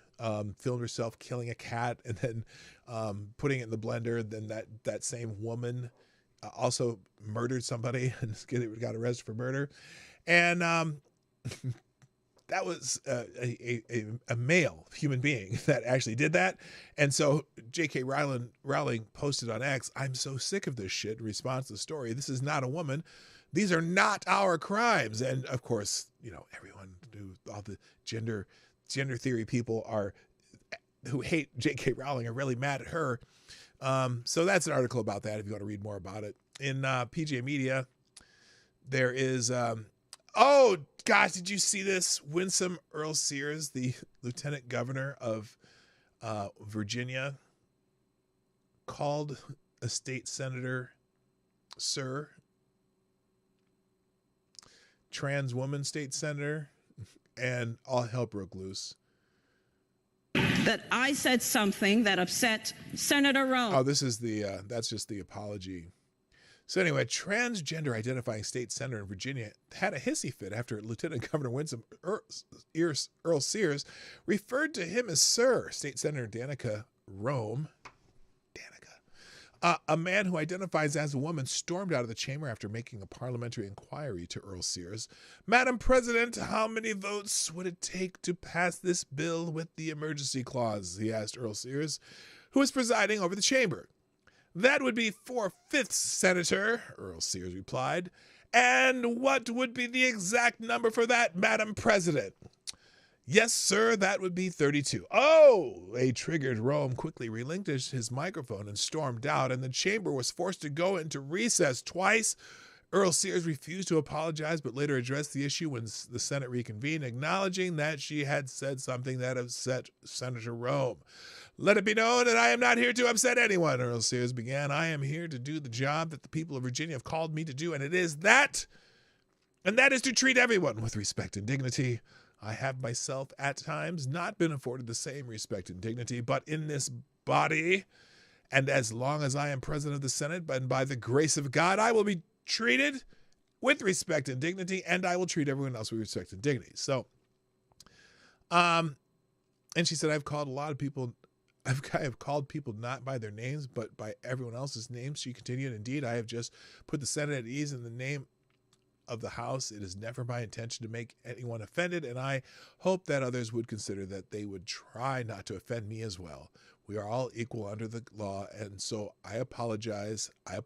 filmed herself killing a cat and then putting it in the blender. Then that same woman also murdered somebody and got arrested for murder. And that was a male human being that actually did that. And so J.K. Rowling posted on X, "I'm so sick of this shit," in response to the story. "This is not a woman. These are not our crimes." And of course, everyone all the gender theory people who hate J.K. Rowling are really mad at her. So that's an article about that if you want to read more about it. In PJ Media, there is... oh, gosh, did you see this? Winsome Earl Sears, the lieutenant governor of Virginia, called a state senator, sir, trans woman state senator, and all hell broke loose. That I said something that upset Senator Rome. Oh, this is that's just the apology. So anyway, transgender identifying state senator in Virginia had a hissy fit after Lieutenant Governor Winsome Earl Sears referred to him as Sir. State Senator Danica Rome, a man who identifies as a woman, stormed out of the chamber after making a parliamentary inquiry to Earl Sears. "Madam President, how many votes would it take to pass this bill with the emergency clause?" he asked Earl Sears, who was presiding over the chamber. "That would be 4/5, Senator," Earl Sears replied. "And what would be the exact number for that, Madam President?" "Yes, sir, that would be 32. "Oh!" A triggered Rome quickly relinquished his microphone and stormed out, and the chamber was forced to go into recess twice. Earl Sears refused to apologize, but later addressed the issue when the Senate reconvened, acknowledging that she had said something that upset Senator Rome. Let it be known that I am not here to upset anyone. Earl Sears began, I am here to do the job that the people of Virginia have called me to do, and it is that. And that is to treat everyone with respect and dignity. I have myself at times not been afforded the same respect and dignity, but in this body, and as long as I am president of the Senate, and by the grace of God, I will be treated with respect and dignity, and I will treat everyone else with respect and dignity. So, and she said, I've called a lot of people, I have called people not by their names, but by everyone else's names. She continued, indeed, I have just put the Senate at ease in the name of the House. It is never my intention to make anyone offended, and I hope that others would consider that they would try not to offend me as well. We are all equal under the law, and so I apologize, and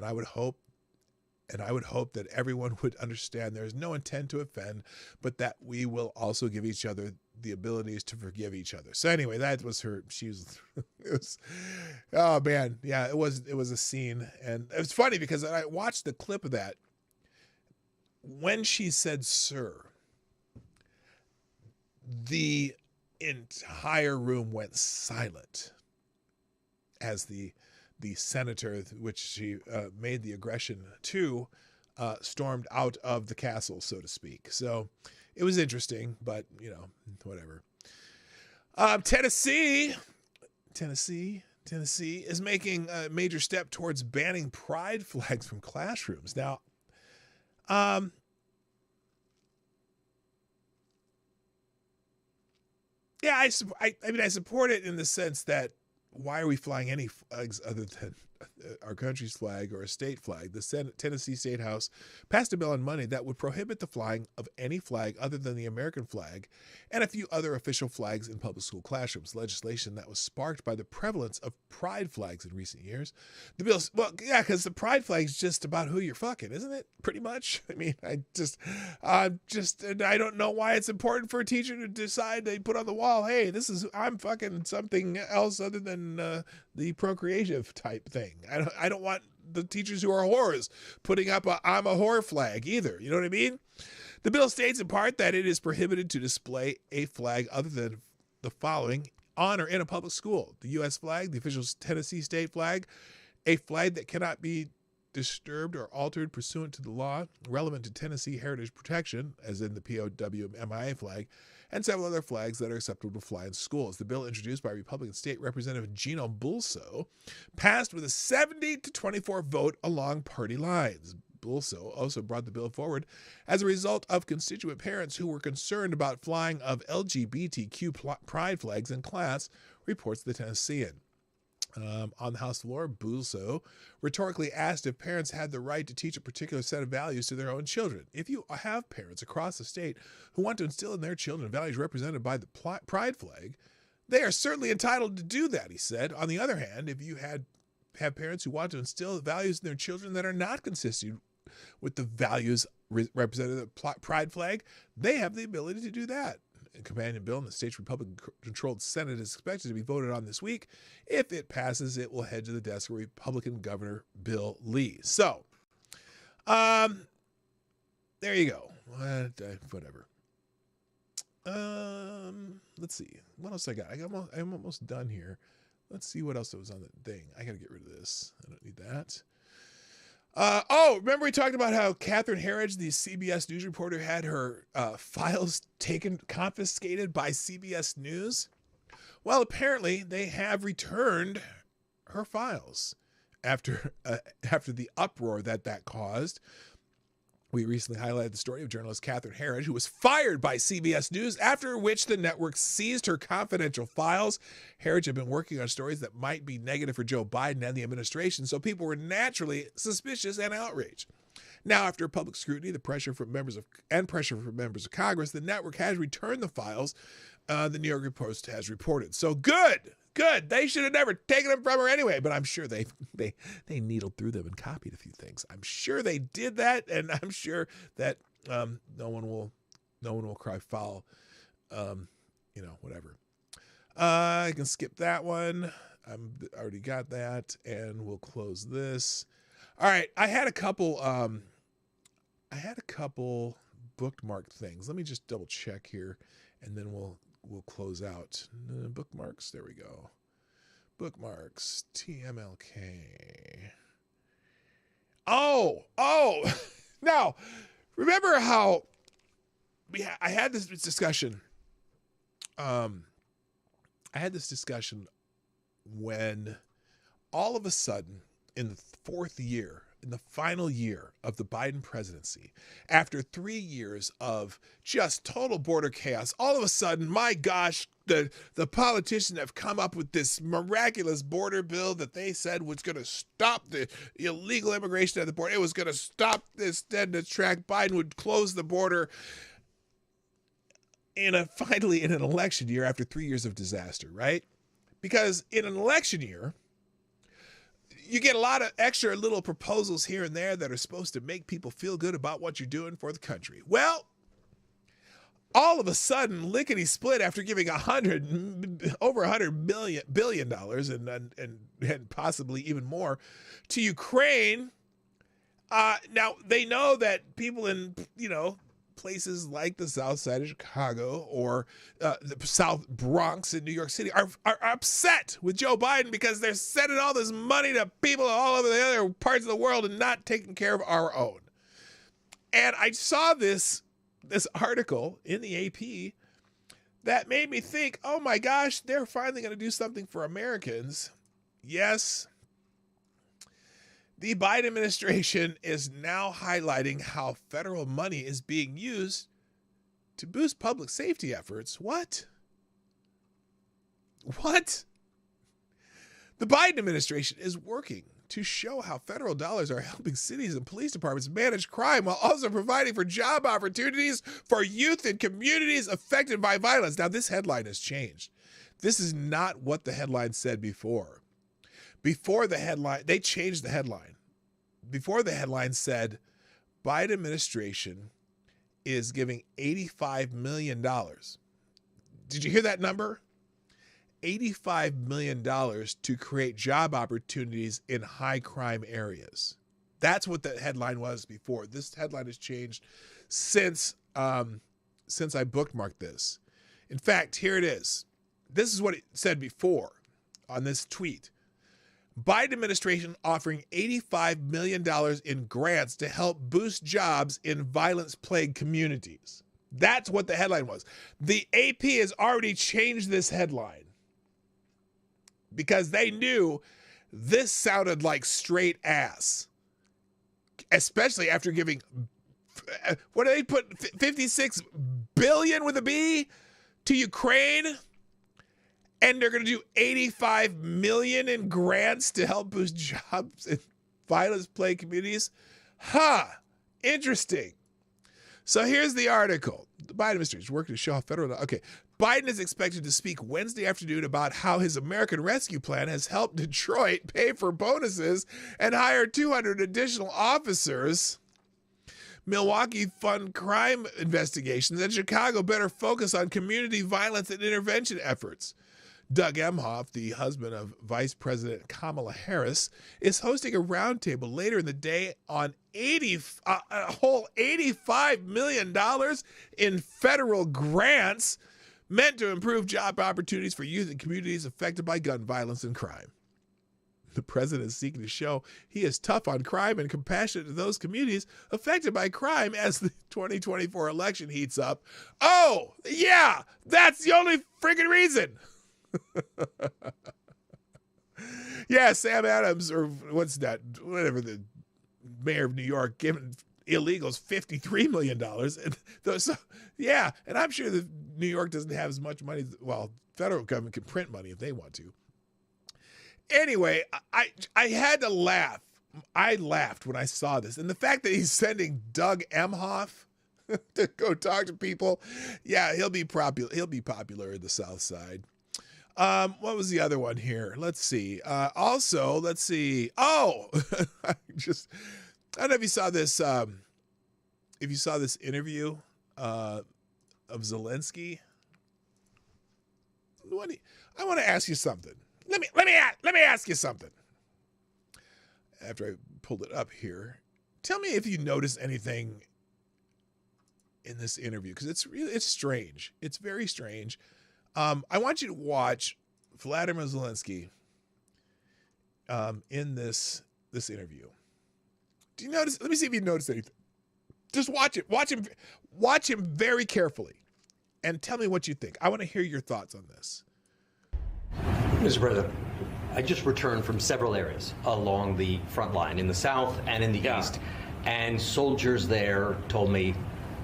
I would hope that everyone would understand there is no intent to offend, but that we will also give each other the abilities to forgive each other. So anyway, that was her. Oh man, yeah, it was a scene, and it was funny because I watched the clip of that. When she said "sir," the entire room went silent as the senator, which she made the aggression to, stormed out of the castle, so to speak. So it was interesting, but, whatever. Tennessee is making a major step towards banning pride flags from classrooms. Now, I support it in the sense that why are we flying any flags other than our country's flag or a state flag? The Tennessee State House passed a bill on Monday that would prohibit the flying of any flag other than the American flag and a few other official flags in public school classrooms. Legislation that was sparked by the prevalence of pride flags in recent years. The bill, because the pride flag is just about who you're fucking, isn't it? Pretty much. I mean, I don't know why it's important for a teacher to decide they put on the wall, hey, I'm fucking something else other than the procreative type thing. I don't want the teachers who are whores putting up a I'm a whore flag either. You know what I mean? The bill states in part that it is prohibited to display a flag other than the following on or in a public school: the U.S. flag, the official Tennessee state flag, a flag that cannot be disturbed or altered pursuant to the law relevant to Tennessee heritage protection, as in the POW/MIA flag, and several other flags that are acceptable to fly in schools. The bill, introduced by Republican State Representative Gino Bulso, passed with a 70-24 vote along party lines. Bulso also brought the bill forward as a result of constituent parents who were concerned about flying of LGBTQ pride flags in class, reports the Tennessean. On the House floor, Bulso rhetorically asked if parents had the right to teach a particular set of values to their own children. If you have parents across the state who want to instill in their children values represented by the pride flag, they are certainly entitled to do that, he said. On the other hand, if you have parents who want to instill values in their children that are not consistent with the values represented in the pride flag, they have the ability to do that. A companion bill in the state's Republican-controlled Senate is expected to be voted on this week. If it passes, it will head to the desk of Republican Governor Bill Lee. So, there you go. Whatever. Let's see. What else I got? I'm almost done here. Let's see what else was on the thing. I got to get rid of this. I don't need that. Remember we talked about how Catherine Herridge, the CBS News reporter, had her files confiscated by CBS News? Well, apparently they have returned her files after the uproar that caused. We recently highlighted the story of journalist Catherine Herridge, who was fired by CBS News, after which the network seized her confidential files. Herridge had been working on stories that might be negative for Joe Biden and the administration, so people were naturally suspicious and outraged. Now, after public scrutiny, pressure from members of Congress, the network has returned the files, the New York Post has reported. So good. They should have never taken them from her anyway, but I'm sure they needled through them and copied a few things. I'm sure they did that, and I'm sure that no one will cry foul. Whatever. I can skip that one. I already got that, and we'll close this. All right, I had a couple bookmarked things. Let me just double check here, and then we'll we'll close out. Bookmarks, there we go. Bookmarks, TMLK. Oh, now, remember how I had this discussion. I had this discussion when all of a sudden in the in the final year of the Biden presidency, after 3 years of just total border chaos, all of a sudden, my gosh, the politicians have come up with this miraculous border bill that they said was going to stop the illegal immigration at the border. It was going to stop this dead in its track. Biden would close the border. Finally, in an election year after 3 years of disaster, right? Because in an election year, you get a lot of extra little proposals here and there that are supposed to make people feel good about what you're doing for the country. Well, all of a sudden, lickety split after giving over $100 billion and possibly even more to Ukraine. Now they know that people in places like the South Side of Chicago or the South Bronx in New York City are upset with Joe Biden because they're sending all this money to people all over the other parts of the world and not taking care of our own. And I saw this article in the AP that made me think, oh my gosh, they're finally going to do something for Americans. Yes. The Biden administration is now highlighting how federal money is being used to boost public safety efforts. What? The Biden administration is working to show how federal dollars are helping cities and police departments manage crime while also providing for job opportunities for youth in communities affected by violence. Now, this headline has changed. This is not what the headline said before. Before the headline, they changed the headline. Before the headline said, Biden administration is giving $85 million. Did you hear that number? $85 million to create job opportunities in high crime areas. That's what the headline was before. This headline has changed since I bookmarked this. In fact, here it is. This is what it said before on this tweet. Biden administration offering $85 million in grants to help boost jobs in violence-plagued communities. That's what the headline was. The AP has already changed this headline because they knew this sounded like straight ass, especially after giving, what did they put, 56 billion with a B to Ukraine? And they're going to do 85 million in grants to help boost jobs in violence-plagued communities. Interesting. So here's the article. The Biden administration is working to show how federal... Okay. Biden is expected to speak Wednesday afternoon about how his American Rescue Plan has helped Detroit pay for bonuses and hire 200 additional officers. Milwaukee fund crime investigations, and Chicago better focus on community violence and intervention efforts. Doug Emhoff, the husband of Vice President Kamala Harris, is hosting a roundtable later in the day on a whole $85 million in federal grants meant to improve job opportunities for youth in communities affected by gun violence and crime. The president is seeking to show he is tough on crime and compassionate to those communities affected by crime as the 2024 election heats up. Oh, yeah, that's the only freaking reason. Yeah, Sam Adams, or what's that, whatever, the mayor of New York, giving illegals $53 million. And so, yeah, and I'm sure that New York doesn't have as much money. Well, federal government can print money if they want to. Anyway, I had to laugh. I laughed when I saw this. And the fact that he's sending Doug Emhoff to go talk to people, yeah, he'll be popular in the South Side. What was the other one here? Let's see. Let's see. Oh, I don't know if you saw this. If you saw this interview of Zelensky. I want to ask you something. Let me ask you something. After I pulled it up here, tell me if you notice anything in this interview, because it's strange. It's very strange. I want you to watch Vladimir Zelensky in this interview. Do you notice? Let me see if you notice anything. Just watch it. Watch him very carefully, and tell me what you think. I want to hear your thoughts on this. Mr. President, I just returned from several areas along the front line in the south and in the east, and soldiers there told me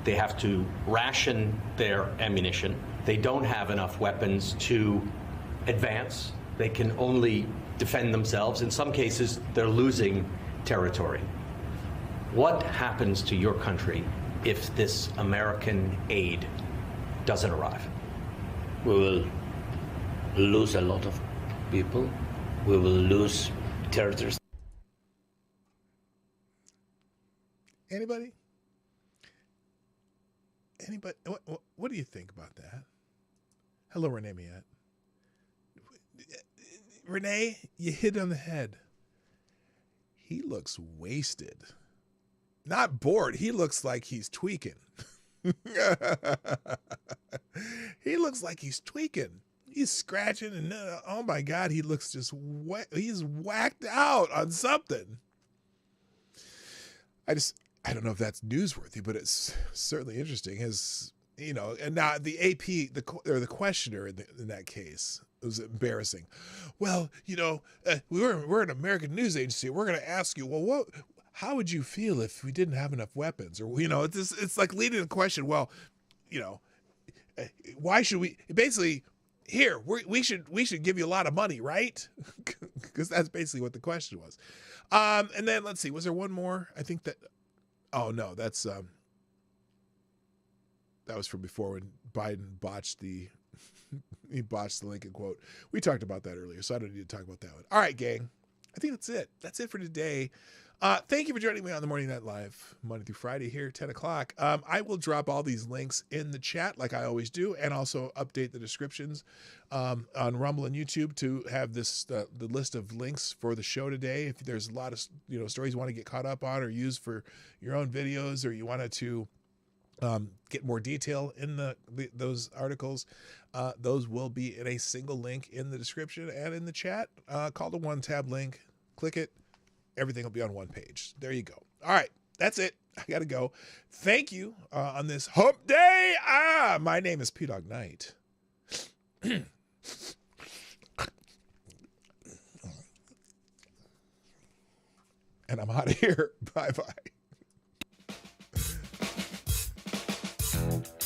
they have to ration their ammunition. They don't have enough weapons to advance. They can only defend themselves. In some cases, they're losing territory. What happens to your country if this American aid doesn't arrive? We will lose a lot of people. We will lose territories. Anybody? What do you think about that? Hello, Renee Miette. Renee, you hit on the head. He looks wasted. Not bored. He looks like he's tweaking. He llooks like he's tweaking. He's scratching and oh my God, he looks just he's whacked out on something. I don't know if that's newsworthy, but it's certainly interesting. And now the AP, the questioner in that case, it was embarrassing. Well, we're an American news agency. We're going to ask you, well, how would you feel if we didn't have enough weapons? Or, it's like leading the question. Well, why should we basically here, we should give you a lot of money, right? Because that's basically what the question was. And then let's see, was there one more? I think that, oh no, that's, that was from before when Biden botched the Lincoln quote. We talked about that earlier, so I don't need to talk about that one. All right, gang. I think that's it. That's it for today. Thank you for joining me on the Morning Night Live, Monday through Friday here, 10 o'clock. I will drop all these links in the chat like I always do, and also update the descriptions on Rumble and YouTube to have this the list of links for the show today. If there's a lot of stories you want to get caught up on or use for your own videos, or you wanted to get more detail in those articles, those will be in a single link in the description and in the chat. Call the one tab link, click it. Everything will be on one page. There you go. All right. That's it. I got to go. Thank you on this hump day. My name is P-Dog Knight. And I'm out of here. Bye-bye.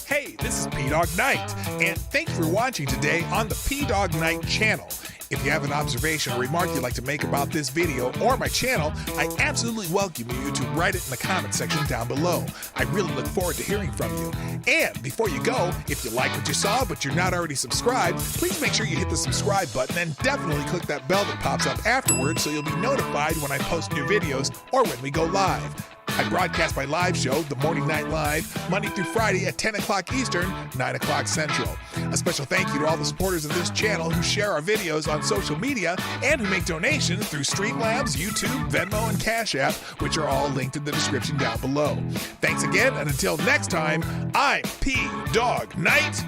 Hey, this is P-Dog Knight, and thank you for watching today on the P-Dog Knight channel. If you have an observation or remark you'd like to make about this video or my channel, I absolutely welcome you to write it in the comment section down below. I really look forward to hearing from you. And before you go, if you like what you saw but you're not already subscribed, please make sure you hit the subscribe button and definitely click that bell that pops up afterwards so you'll be notified when I post new videos or when we go live. I broadcast my live show, The Morning Night Live, Monday through Friday at 10 o'clock Eastern, 9 o'clock Central. A special thank you to all the supporters of this channel who share our videos on social media and who make donations through Streamlabs, YouTube, Venmo, and Cash App, which are all linked in the description down below. Thanks again, and until next time, I'm P-Dog Knight,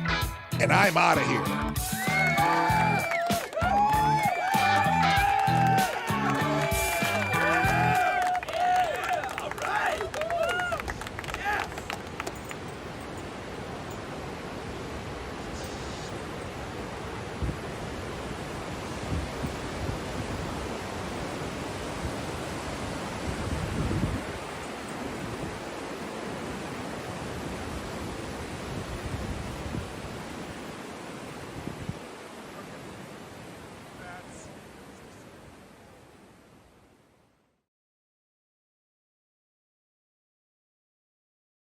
and I'm out of here.